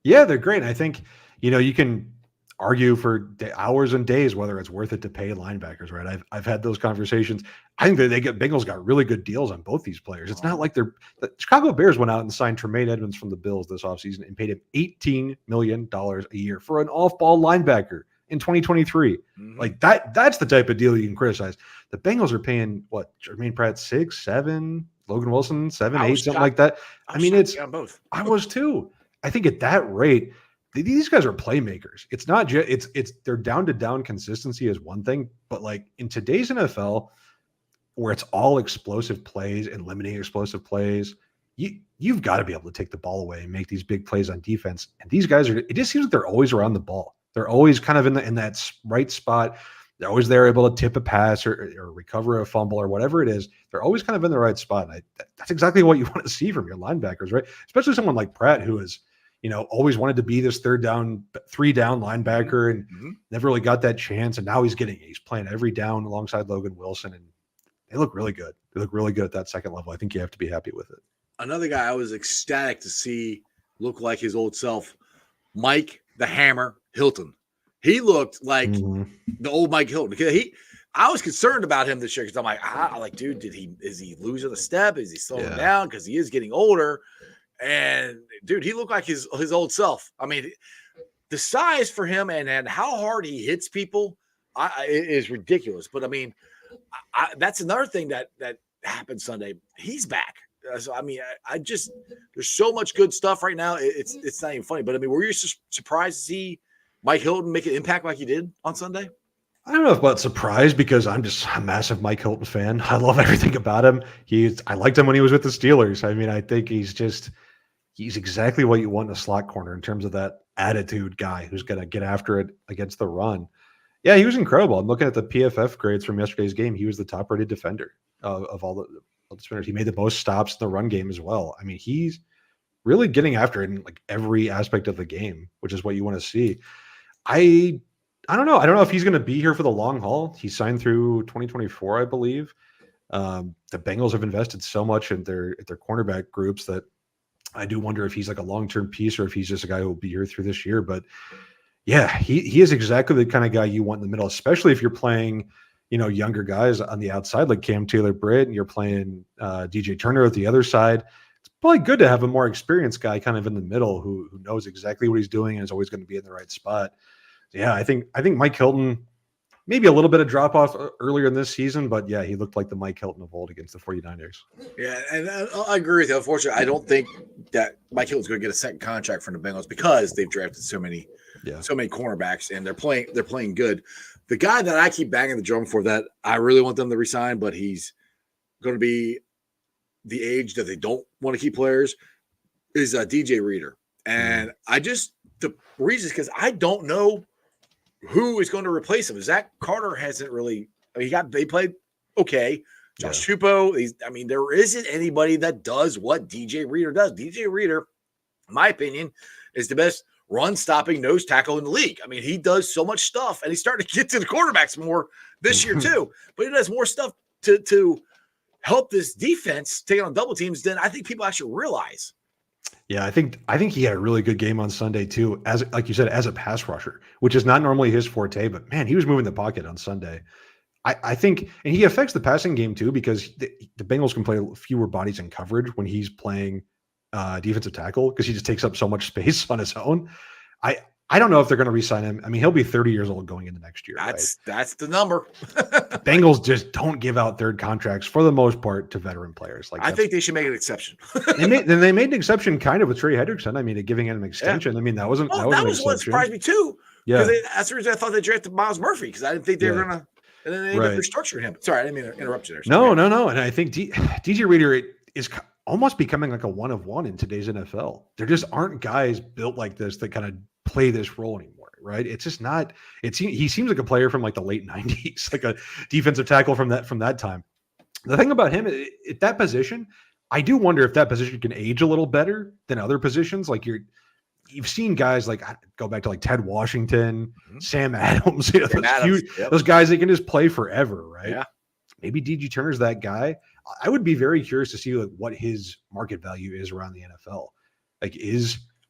Yeah, they're great. And I think you can argue for hours and days whether it's worth it to pay linebackers, right? I've had those conversations. I think that Bengals got really good deals on both these players. It's not like the Chicago Bears went out and signed Tremaine Edmonds from the Bills this offseason and paid him $18 million a year for an off-ball linebacker in 2023. Mm-hmm. That's the type of deal you can criticize. The Bengals are paying Jermaine Pratt 6, 7, Logan Wilson 7, 8, something like that. I mean, it's both. I was too. I think at that rate, these guys are playmakers. It's not just it's they're down consistency is one thing, but in today's NFL, where it's all explosive plays and limiting explosive plays, you've got to be able to take the ball away and make these big plays on defense. And these guys it just seems like they're always around the ball. They're always kind of in that right spot. They're always there, able to tip a pass or recover a fumble or whatever it is. They're always kind of in the right spot. And that's exactly what you want to see from your linebackers, right? Especially someone like Pratt, who is, always wanted to be this 3-down linebacker and never really got that chance. And now he's playing every down alongside Logan Wilson. And they look really good. They look really good at that second level. I think you have to be happy with it. Another guy I was ecstatic to see look like his old self, Mike the Hammer Hilton. He looked like the old Mike Hilton. I was concerned about him this year because I'm like, dude, is he losing a step? Is he slowing down? Because he is getting older. And dude, he looked like his old self. I mean, the size for him and how hard he hits people is ridiculous. But I mean, that's another thing that happened Sunday. He's back. So I mean, there's so much good stuff right now. It's not even funny. But I mean, were you surprised to see Mike Hilton make an impact like he did on Sunday? I don't know about surprised because I'm just a massive Mike Hilton fan. I love everything about him. I liked him when he was with the Steelers. I mean, I think he's exactly what you want in a slot corner in terms of that attitude guy who's going to get after it against the run. Yeah, he was incredible. I'm looking at the PFF grades from yesterday's game. He was the top-rated defender of all the defenders. He made the most stops in the run game as well. I mean, he's really getting after it in like every aspect of the game, which is what you want to see. I don't know. I don't know if he's going to be here for the long haul. He signed through 2024, I believe. The Bengals have invested so much in their cornerback groups that I do wonder if he's like a long-term piece or if he's just a guy who will be here through this year. But yeah, he is exactly the kind of guy you want in the middle, especially if you're playing, younger guys on the outside like Cam Taylor-Britt and you're playing DJ Turner at the other side. It's probably good to have a more experienced guy kind of in the middle who knows exactly what he's doing and is always going to be in the right spot. Yeah, I think Mike Hilton, maybe a little bit of drop off earlier in this season, but yeah, he looked like the Mike Hilton of old against the 49ers. Yeah, and I agree with you. Unfortunately, I don't think that Mike Hilton's going to get a second contract from the Bengals because they've drafted so many cornerbacks and they're playing good. The guy that I keep banging the drum for that I really want them to resign, but he's going to be the age that they don't want to keep players is DJ Reader. And the reason is because I don't know who is going to replace him. Zach Carter hasn't really. They played okay. Josh Tupou. There isn't anybody that does what DJ Reader does. DJ Reader, in my opinion, is the best run-stopping nose tackle in the league. I mean, he does so much stuff, and he's starting to get to the quarterbacks more this year too. But he does more stuff to help this defense take on double teams than I think people actually realize. Yeah, I think he had a really good game on Sunday too, as like you said, as a pass rusher, which is not normally his forte, but man, he was moving the pocket on Sunday. I think, and he affects the passing game too, because the Bengals can play fewer bodies in coverage when he's playing defensive tackle because he just takes up so much space on his own. I don't know if they're going to re-sign him. I mean, he'll be 30 years old going into next year. That's the number. The Bengals just don't give out third contracts for the most part to veteran players. I think they should make an exception. they made an exception kind of with Trey Hendrickson. I mean, giving him an extension. Yeah. I mean, that was what surprised me too. Yeah, that's the reason I thought they drafted Miles Murphy because I didn't think they were going to. And then they ended up restructuring him. Sorry, I didn't mean to interrupt you there. No. And I think DJ Reader is almost becoming like a one of one in today's NFL. There just aren't guys built like this that kind of play this role anymore, right? It's just not. He seems like a player from like the late 90s, like a defensive tackle from that time. The thing about him at that position, I do wonder if that position can age a little better than other positions. Like you've seen guys like go back to like Ted Washington, Sam Adams, those guys that can just play forever, right? Yeah. Maybe DJ Turner's that guy. I would be very curious to see like what his market value is around the NFL. Like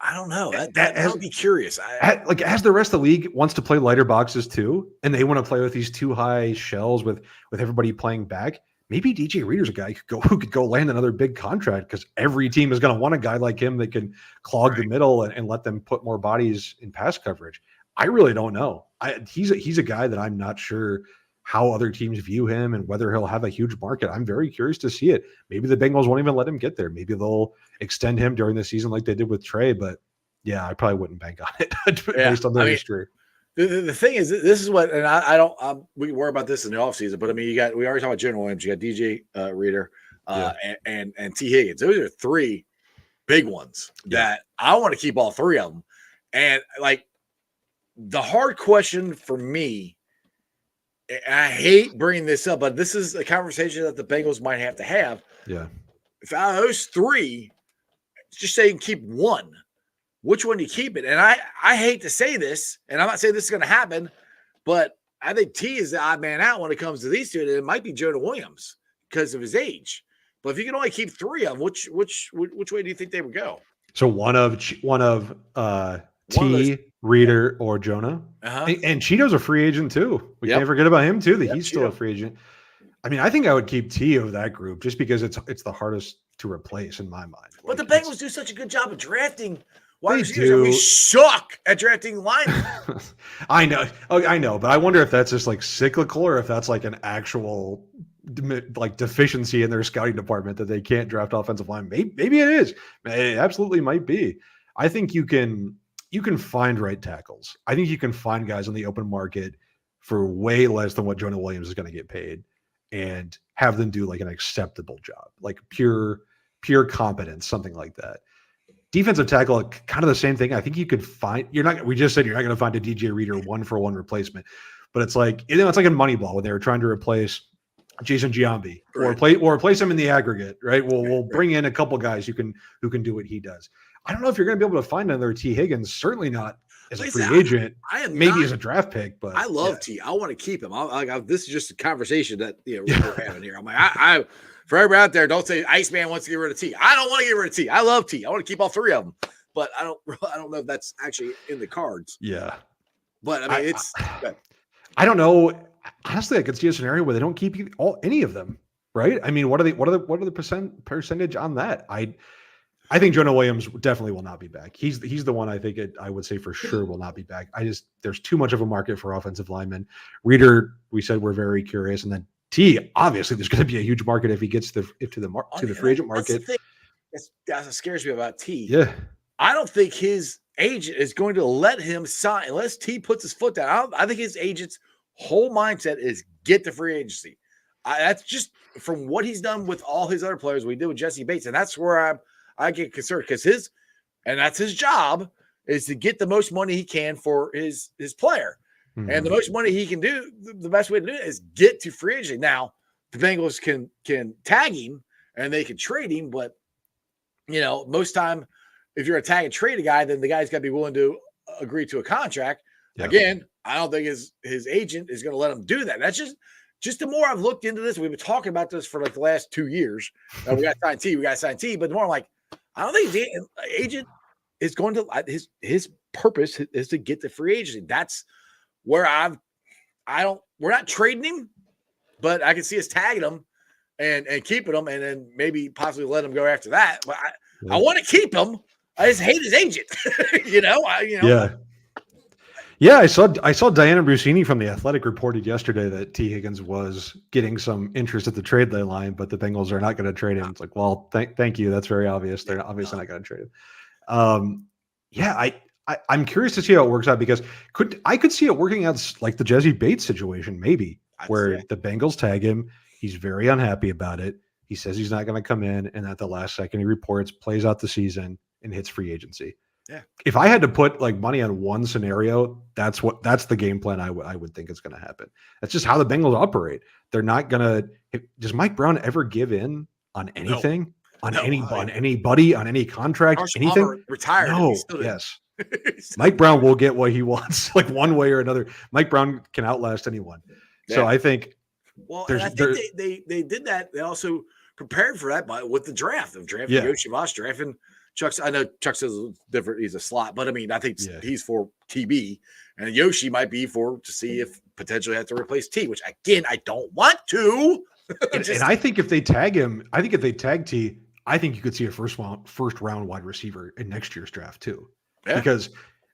I don't know. That would be curious. As the rest of the league wants to play lighter boxes too, and they want to play with these too high shells with everybody playing back. Maybe DJ Reader's a guy who could go land another big contract because every team is going to want a guy like him that can clog the middle and let them put more bodies in pass coverage. I really don't know. He's a guy that I'm not sure how other teams view him and whether he'll have a huge market. I'm very curious to see it. Maybe the Bengals won't even let him get there. Maybe they'll extend him during the season like they did with Trey. But yeah, I probably wouldn't bank on it based on their history. The thing is, this is what, and I don't, we can worry about this in the offseason, but I mean, we already talked about Jonah Williams, you got DJ Reader, and T. Higgins. Those are three big ones that I want to keep all three of them. And like the hard question for me, I hate bringing this up, but this is a conversation that the Bengals might have to have. Yeah. If out of those three, just say you can keep one, which one do you keep it? And I hate to say this, and I'm not saying this is going to happen, but I think T is the odd man out when it comes to these two. And it might be Jonah Williams because of his age. But if you can only keep three of them, which way do you think they would go? So one of T, Reader, or Jonah. And Cheeto's a free agent too. We can't forget about him too, that he's still a free agent. I mean, I think I would keep T of that group just because it's the hardest to replace in my mind. But the Bengals do such a good job of drafting wide They receivers. do. And we suck at drafting linemen. I know, but I wonder if that's just like cyclical or if that's like an actual like deficiency in their scouting department that they can't draft offensive line. Maybe it is. It absolutely might be. I think you can find right tackles. I think you can find guys on the open market for way less than what Jonah Williams is going to get paid and have them do like an acceptable job, like pure competence, something like that. Defensive tackle, kind of the same thing. I think you could find, we just said you're not going to find a DJ Reader 1-for-1 replacement, but it's like, it's like in Moneyball when they were trying to replace Jason Giambi or replace him in the aggregate, right? We'll bring in a couple guys who can do what he does. I don't know if you're going to be able to find another T. Higgins, certainly not as a free agent, maybe as a draft pick, but I love T. I want to keep him. This is just a conversation that we're having here. I'm like, I for everybody out there, don't say Iceman wants to get rid of T. I don't want to get rid of T. I love T. I want to keep all three of them, but I don't know if that's actually in the cards. Yeah, but I mean, I don't know. Honestly, I could see a scenario where they don't keep any of them, right? I mean, what are the percentage on that? I think Jonah Williams definitely will not be back. He's the one I think I would say for sure will not be back. There's too much of a market for offensive linemen. Reader, we said we're very curious, and then T, obviously there's going to be a huge market if he gets to the free agent market. That's what scares me about T. Yeah, I don't think his agent is going to let him sign unless T puts his foot down. I think his agent's whole mindset is get the free agency. That's just from what he's done with all his other players. We did with Jesse Bates, and that's where I get concerned because that's his job is to get the most money he can for his player. Mm-hmm. And the most money he can do, the best way to do it is get to free agency. Now, the Bengals can tag him and they can trade him, but most time if you're a tag and trade a guy, then the guy's got to be willing to agree to a contract. Yeah. Again, I don't think his agent is going to let him do that. That's just the more I've looked into this, we've been talking about this for like the last 2 years. We got to sign T, but the more I'm like, I don't think the agent is going to his purpose is to get the free agency. That's where we're not trading him, but I can see us tagging him and keeping him and then maybe possibly let him go after that. But I want to keep him. I just hate his agent. Yeah. Yeah, I saw Diana Brusini from The Athletic reported yesterday that T. Higgins was getting some interest at the trade deadline, but the Bengals are not going to trade him. It's like, well, thank you. That's very obvious. They're obviously not going to trade him. I'm curious to see how it works out because I could see it working out like the Jesse Bates situation, maybe, where the Bengals tag him. He's very unhappy about it. He says he's not going to come in, and at the last second he reports, plays out the season, and hits free agency. Yeah. If I had to put like money on one scenario, that's the game plan I would think is going to happen. That's just how the Bengals operate. They're not going to. Does Mike Brown ever give in on anything? On anybody, on any contract, Carson anything? Palmer retired. No. Yes. Mike Brown will get what he wants, like one way or another. Mike Brown can outlast anyone. Yeah. So I think. Well, and I think they did that. They also prepared for that with the draft of drafting Yoshi Voss, drafting Chuck. I know Chuck says it's different. He's a slot, but I mean, I think he's for TB, and Yoshi might be to see if potentially have to replace T, which again I don't want to. And I think if they tag him, if they tag T, I think you could see a first round wide receiver in next year's draft too, because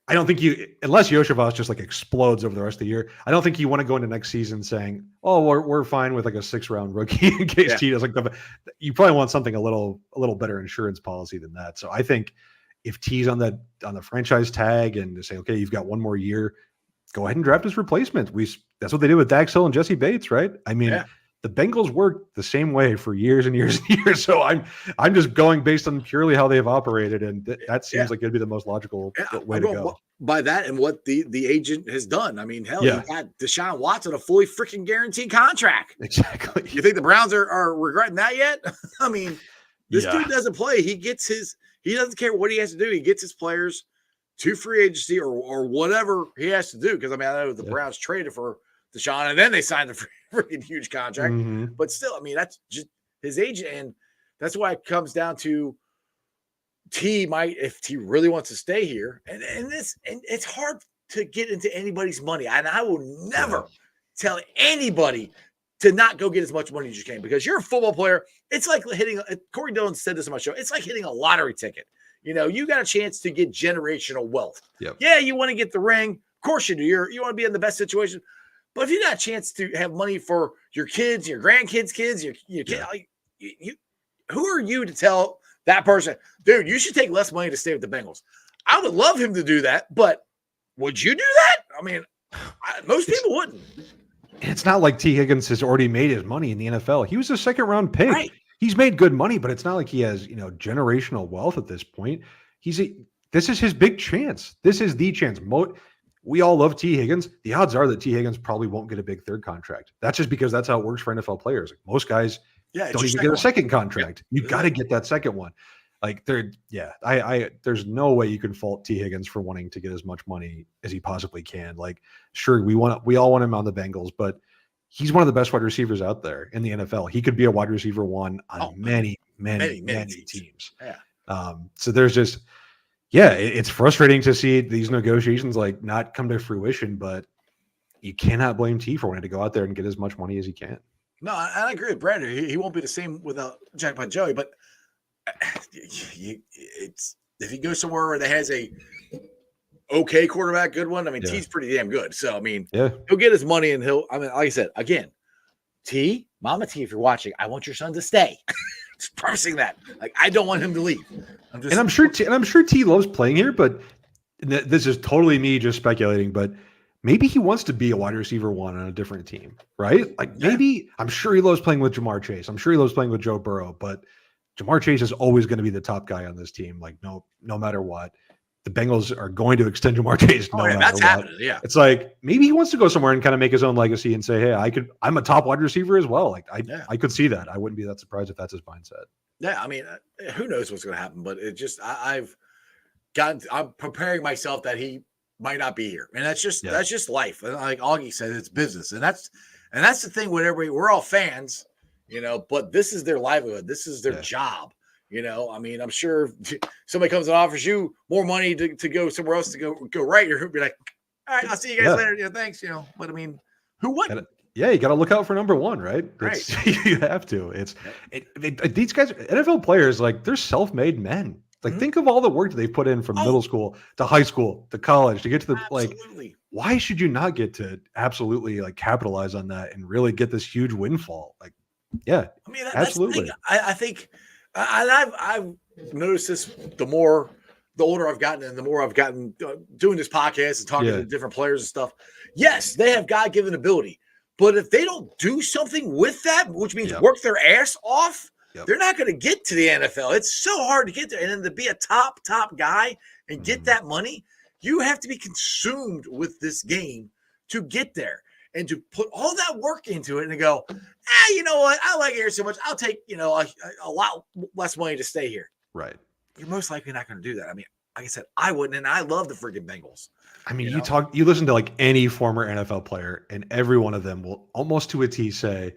I don't think unless Yoshivas just like explodes over the rest of the year, I don't think you want to go into next season saying, "Oh, we're fine with like a 6th round rookie in case T does like the." You probably want something a little better insurance policy than that. So I think if T's on the franchise tag and to say, "Okay, you've got one more year," go ahead and draft his replacement. That's what they did with Dax Hill and Jesse Bates, right? I mean, the Bengals worked the same way for years and years and years. So I'm just going based on purely how they've operated, and that seems like it'd be the most logical way to go. By that and what the agent has done. I mean, hell, he got Deshaun Watson a fully freaking guaranteed contract. Exactly. You think the Browns are regretting that yet? I mean, this dude doesn't play. He doesn't care what he has to do. He gets his players to free agency or whatever he has to do. Because I mean, I know the Browns traded for Deshaun and then they signed the freaking huge contract. Mm-hmm. But still, I mean, that's just his agent, and that's why it comes down to T might, if T really wants to stay here, and it's hard to get into anybody's money. And I will never tell anybody to not go get as much money as you can, because you're a football player. It's like hitting, Corey Dillon said this on my show, it's like hitting a lottery ticket. You know, you got a chance to get generational wealth. Yep. Yeah, you want to get the ring. Of course you do. You want to be in the best situation. But if you got a chance to have money for your kids, your grandkids' kids, your kids, who are you to tell that person, dude, you should take less money to stay with the Bengals? I would love him to do that, but would you do that? I mean, most people wouldn't. It's not like T. Higgins has already made his money in the NFL. He was a second-round pick. Right. He's made good money, but it's not like he has, generational wealth at this point. This is his big chance. This is the chance. We all love T. Higgins. The odds are that T. Higgins probably won't get a big third contract. That's just because that's how it works for NFL players. Like, most guys don't even get a second contract. You got to get that second one. Like, there's no way you can fault T. Higgins for wanting to get as much money as he possibly can. Like, sure, we all want him on the Bengals, but he's one of the best wide receivers out there in the NFL. He could be a wide receiver one on many teams. Yeah. So there's just, it's frustrating to see these negotiations like not come to fruition, but you cannot blame T for wanting to go out there and get as much money as he can. No, I agree with Brandon. He won't be the same without Jackpot Joey, but if he goes somewhere where that has a okay quarterback, good one, I mean, T's pretty damn good. So, I mean, he'll get his money and like I said, again, Mama T, if you're watching, I want your son to stay. Just promising that. Like, I don't want him to leave. I'm sure T loves playing here, but this is totally me just speculating, but maybe he wants to be a wide receiver one on a different team, right? Like, maybe I'm sure he loves playing with Jamar Chase. I'm sure he loves playing with Joe Burrow, but Jamar Chase is always going to be the top guy on this team. Like, no matter what, the Bengals are going to extend Jamar Chase. No matter that's what. happening. Yeah. It's like, maybe he wants to go somewhere and kind of make his own legacy and say, hey, I'm a top wide receiver as well. Like, I could see that. I wouldn't be that surprised if that's his mindset. Yeah. I mean, who knows what's going to happen, but it just, I'm preparing myself that he might not be here. And that's just life. And like Augie said, it's business. And that's the thing with everybody. We're all fans, but this is their livelihood. This is their job. I mean, I'm sure if somebody comes and offers you more money to go somewhere else to go right, you're going to be like, all right, I'll see you guys later. Thanks. But I mean, who wouldn't? You got to look out for number one, right? You have to. These guys, NFL players, like, they're self-made men. Like, think of all the work they've put in from middle school to high school to college to get to the like. Why should you not get to absolutely like capitalize on that and really get this huge windfall? Like, I mean, absolutely. I think, I've noticed this the older I've gotten and the more I've gotten doing this podcast and talking to different players and stuff. Yes, they have God-given ability, but if they don't do something with that, which means work their ass off, they're not going to get to the NFL. It's so hard to get there. And then to be a top guy and get that money, you have to be consumed with this game to get there and to put all that work into it and go, you know what? I like it here so much. I'll take, a lot less money to stay here. Right. You're most likely not going to do that. I mean, like I said, I wouldn't. And I love the freaking Bengals. I mean, you listen to like any former NFL player and every one of them will almost to a T say,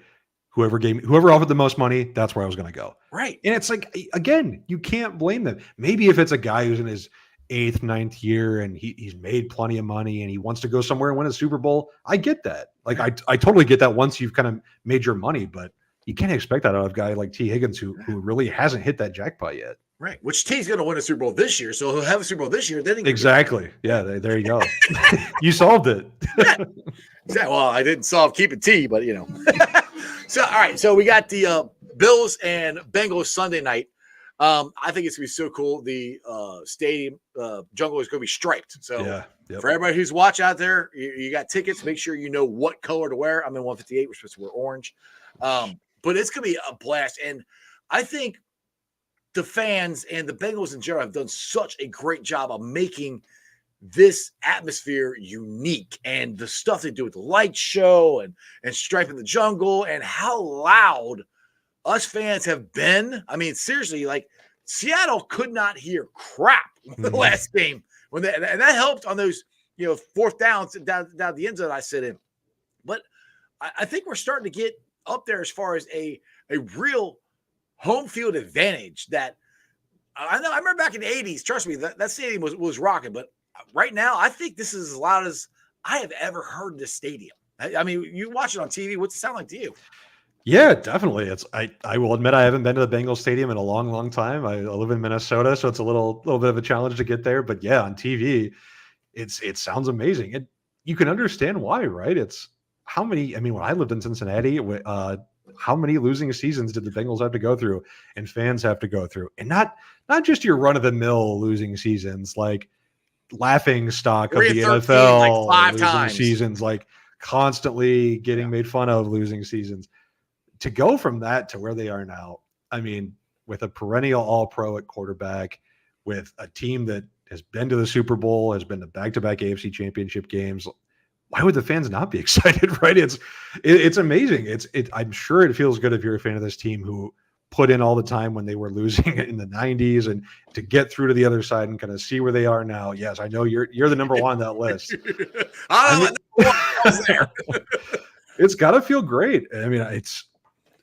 whoever offered the most money, that's where I was going to go. Right. And it's like, again, you can't blame them. Maybe if it's a guy who's in his 8th, 9th year and he's made plenty of money and he wants to go somewhere and win a Super Bowl, I get that. Like, I totally get that once you've kind of made your money, but you can't expect that out of a guy like T. Higgins who really hasn't hit that jackpot yet. Right. Which T's going to win a Super Bowl this year, so he'll have a Super Bowl this year. Then exactly. Yeah, there you go. You solved it. Well, I didn't solve keeping T, but So, all right. So we got the Bills and Bengals Sunday night. I think it's going to be so cool. The stadium jungle is going to be striped. So For everybody who's watching out there, you got tickets. Make sure you know what color to wear. I'm in 158. We're supposed to wear orange. But it's going to be a blast. And I think the fans and the Bengals in general have done such a great job of making this atmosphere unique, and the stuff they do with the light show and Stripe in the Jungle, and how loud us fans have been. I mean, seriously, like Seattle could not hear crap the last game and that helped on those, fourth downs down the end zone I sit in. But I think we're starting to get up there as far as a real home field advantage that I know. I remember back in the 80s, trust me, that stadium was rocking. But right now, I think this is as loud as I have ever heard this stadium. I mean, you watch it on TV. What's it sound like to you? Yeah, definitely. I will admit I haven't been to the Bengals stadium in a long, long time. I live in Minnesota, so it's a little bit of a challenge to get there. But yeah, on TV, it sounds amazing. And you can understand why, right? It's how many, I mean, when I lived in Cincinnati, how many losing seasons did the Bengals have to go through and fans have to go through? And not just your run-of-the-mill losing seasons, like laughing stock of the NFL, like 5 losing times. seasons, like constantly getting made fun of losing seasons. To go from that to where they are now, I mean, with a perennial all-pro at quarterback, with a team that has been to the Super Bowl, has been to back-to-back AFC championship games, why would the fans not be excited, right? It's amazing. I'm sure it feels good if you're a fan of this team who put in all the time when they were losing in the 90s, and to get through to the other side and kind of see where they are now. Yes, I know you're the number one on that list. It's got to feel great. I mean,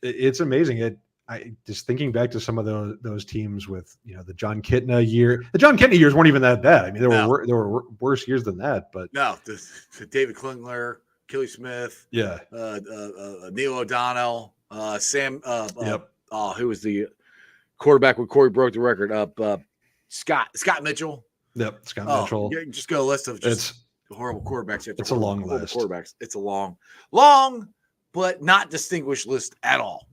it's amazing. I just thinking back to some of those teams with the John Kitna year. The John Kitna years weren't even that bad. I mean, there were worse years than that. But no, the David Klingler, Kelly Smith, yeah, Neil O'Donnell, Sam. Yep. Who was the quarterback when Corey broke the record? Scott Mitchell. Yep, Scott Mitchell. Yeah, just go a list of horrible quarterbacks. It's a long list. Quarterbacks. It's a long, but not distinguished list at all.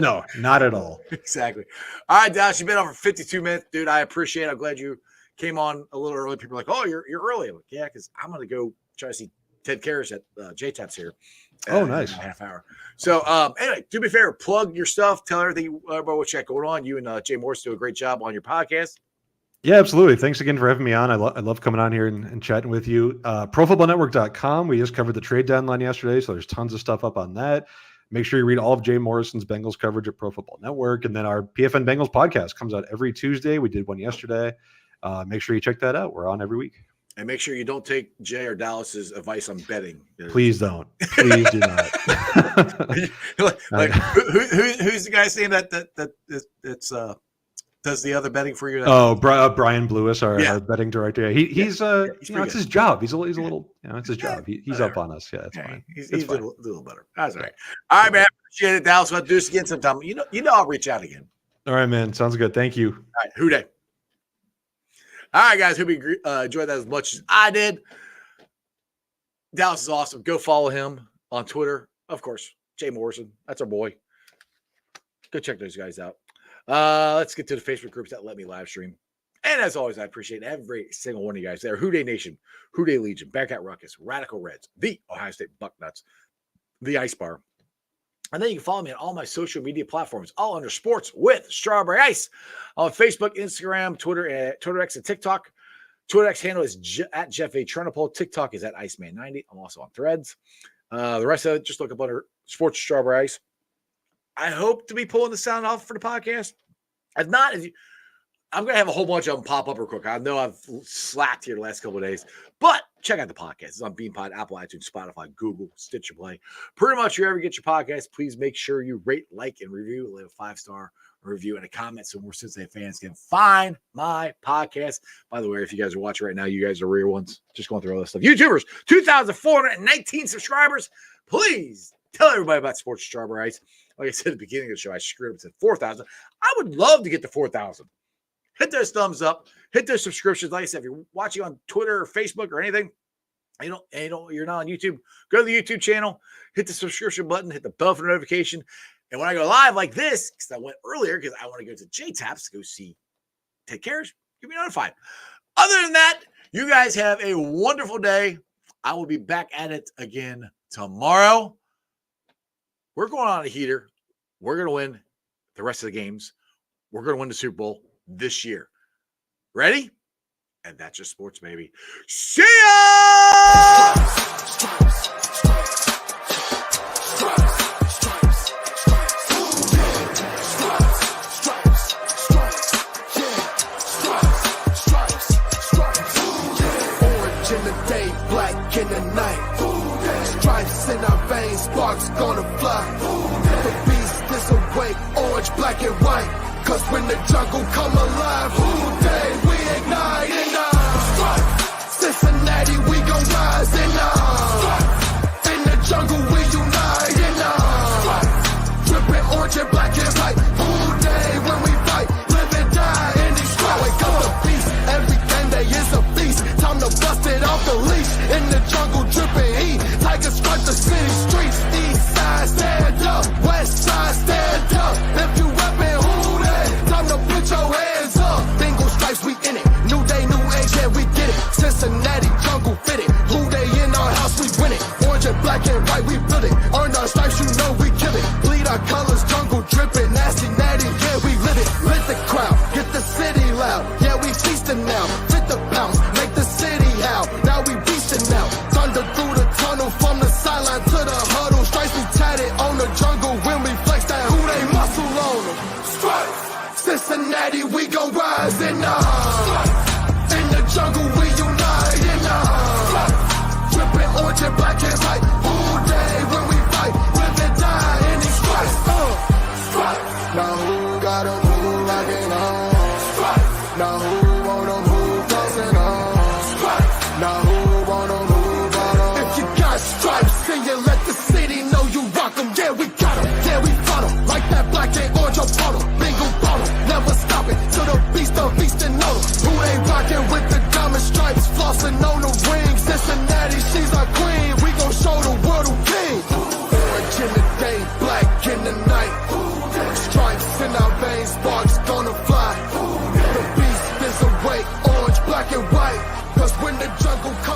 No, not at all. Exactly. All right, Dallas, you've been on for 52 minutes, dude. I appreciate it. I'm glad you came on a little early. People are like, "Oh, you're early." I'm like, yeah, because I'm gonna go try to see Ted Karras at JTAPS here. Oh, nice. In a half hour. So, anyway, do me a favor, plug your stuff, tell everything about what you got going on. You and Jay Morris do a great job on your podcast. Yeah, absolutely. Thanks again for having me on. I love coming on here and chatting with you. ProFootballNetwork.com. We just covered the trade deadline yesterday, so there's tons of stuff up on that. Make sure you read all of Jay Morrison's Bengals coverage at Pro Football Network. And then our PFN Bengals podcast comes out every Tuesday. We did one yesterday. Make sure you check that out. We're on every week. And make sure you don't take Jay or Dallas's advice on betting. Please don't. Please do not. Who's the guy's name that's does the other betting for you? Brian Blewis, our betting director. He's it's his job. He's a little, it's his job. He's up on us. Yeah, it's fine. He's a little better. That's all right. All right, man. Appreciate it, Dallas. We'll do this again sometime. You know, I'll reach out again. All right, man. Sounds good. Thank you. All right, Houday. All right, guys. Hope you enjoyed that as much as I did. Dallas is awesome. Go follow him on Twitter. Of course, Jay Morrison. That's our boy. Go check those guys out. Let's get to the Facebook groups that let me live stream. And as always, I appreciate every single one of you guys there. Houday Nation, Houday Legion, Bearcat Ruckus, Radical Reds, the Ohio State Bucknuts, the Ice Bar. And then you can follow me on all my social media platforms, all under Sports with Strawberry Ice, on Facebook, Instagram, Twitter, Twitter X, and TikTok. Twitter X handle is at Jeff A. Trunapole. TikTok is at Iceman90. I'm also on Threads. The rest of it, just look up under Sports with Strawberry Ice. I hope to be pulling the sound off for the podcast. If not, I'm going to have a whole bunch of them pop up real quick. I know I've slacked here the last couple of days, but check out the podcast. It's on BeanPod, Apple, iTunes, Spotify, Google, Stitcher Play. Pretty much wherever you get your podcast, please make sure you rate, like, and review. Leave a 5-star review and a comment so more Cincinnati fans can find my podcast. By the way, if you guys are watching right now, you guys are real ones. Just going through all this stuff. YouTubers, 2,419 subscribers. Please tell everybody about Sports Strawberry Ice. Like I said at the beginning of the show, I screwed up and said 4,000. I would love to get to 4,000. Hit those thumbs up. Hit those subscriptions. Like I said, if you're watching on Twitter or Facebook or anything, you're not on YouTube, go to the YouTube channel, hit the subscription button, hit the bell for notification. And when I go live like this, because I went earlier because I want to go to JTAPS to go see Ted Karras, you'll be notified. Other than that, You guys have a wonderful day. I will be back at it again tomorrow. We're going on a heater. We're going to win the rest of the games. We're going to win the Super Bowl this year. Ready? And that's just sports, baby. See ya! Orange in the day, black in the night. Stripes in our veins, sparks gonna fly. The beast is awake, orange, black and white. Cause when the jungle come alive, who day we ignite and Cincinnati, we gon' rise and in the jungle we unite and dripping orange and black and white. Who day when we fight, live and die in these stripes. Wake up the beast, every game day is a feast. Time to bust it off the leash. In the jungle dripping heat, tigers stripe the city streets. East side stand up, west side stand up. If you reppin' who day, time to put your hands up. Bengals stripes, we in it. New day, new age, yeah, we get it. Cincinnati jungle fitted. Blue day in our house, we win it. Orange and black and white, we build it. Earn our stripes, you know we kill it. Bleed our colors, jungle dripping. Nasty, natty, yeah, we lit it. Lit the crowd, get the city loud. Yeah, we feasting now. Fit the pounds, make the city howl. Now we beasting now. Thunder through the tunnel, from the sideline to the huddle. Stripes we tatted on the jungle when we flex that who they muscle on them. Stripes, Cincinnati, we gon' rise and in the jungle we unite and dripping orange and black and white. All day when we fight, live and die in these stripes. Now who gotta move like it on? Now who wanna move closing on? Now who wanna move on? If you got stripes, then you let the city know you rock 'em. Yeah, we got 'em. Yeah, we fought 'em. Like that black and orange on bottle. Bingo bottle. Never stop it. To the beast and know who they rockin' with the diamond stripes. Flossing on the ring. Cincinnati, she's our queen. We gon' show the world who king. Orange in the day, black in the night. Stripes in our veins, sparks gonna fly. The beast is awake, orange, black and white. Cause when the jungle comes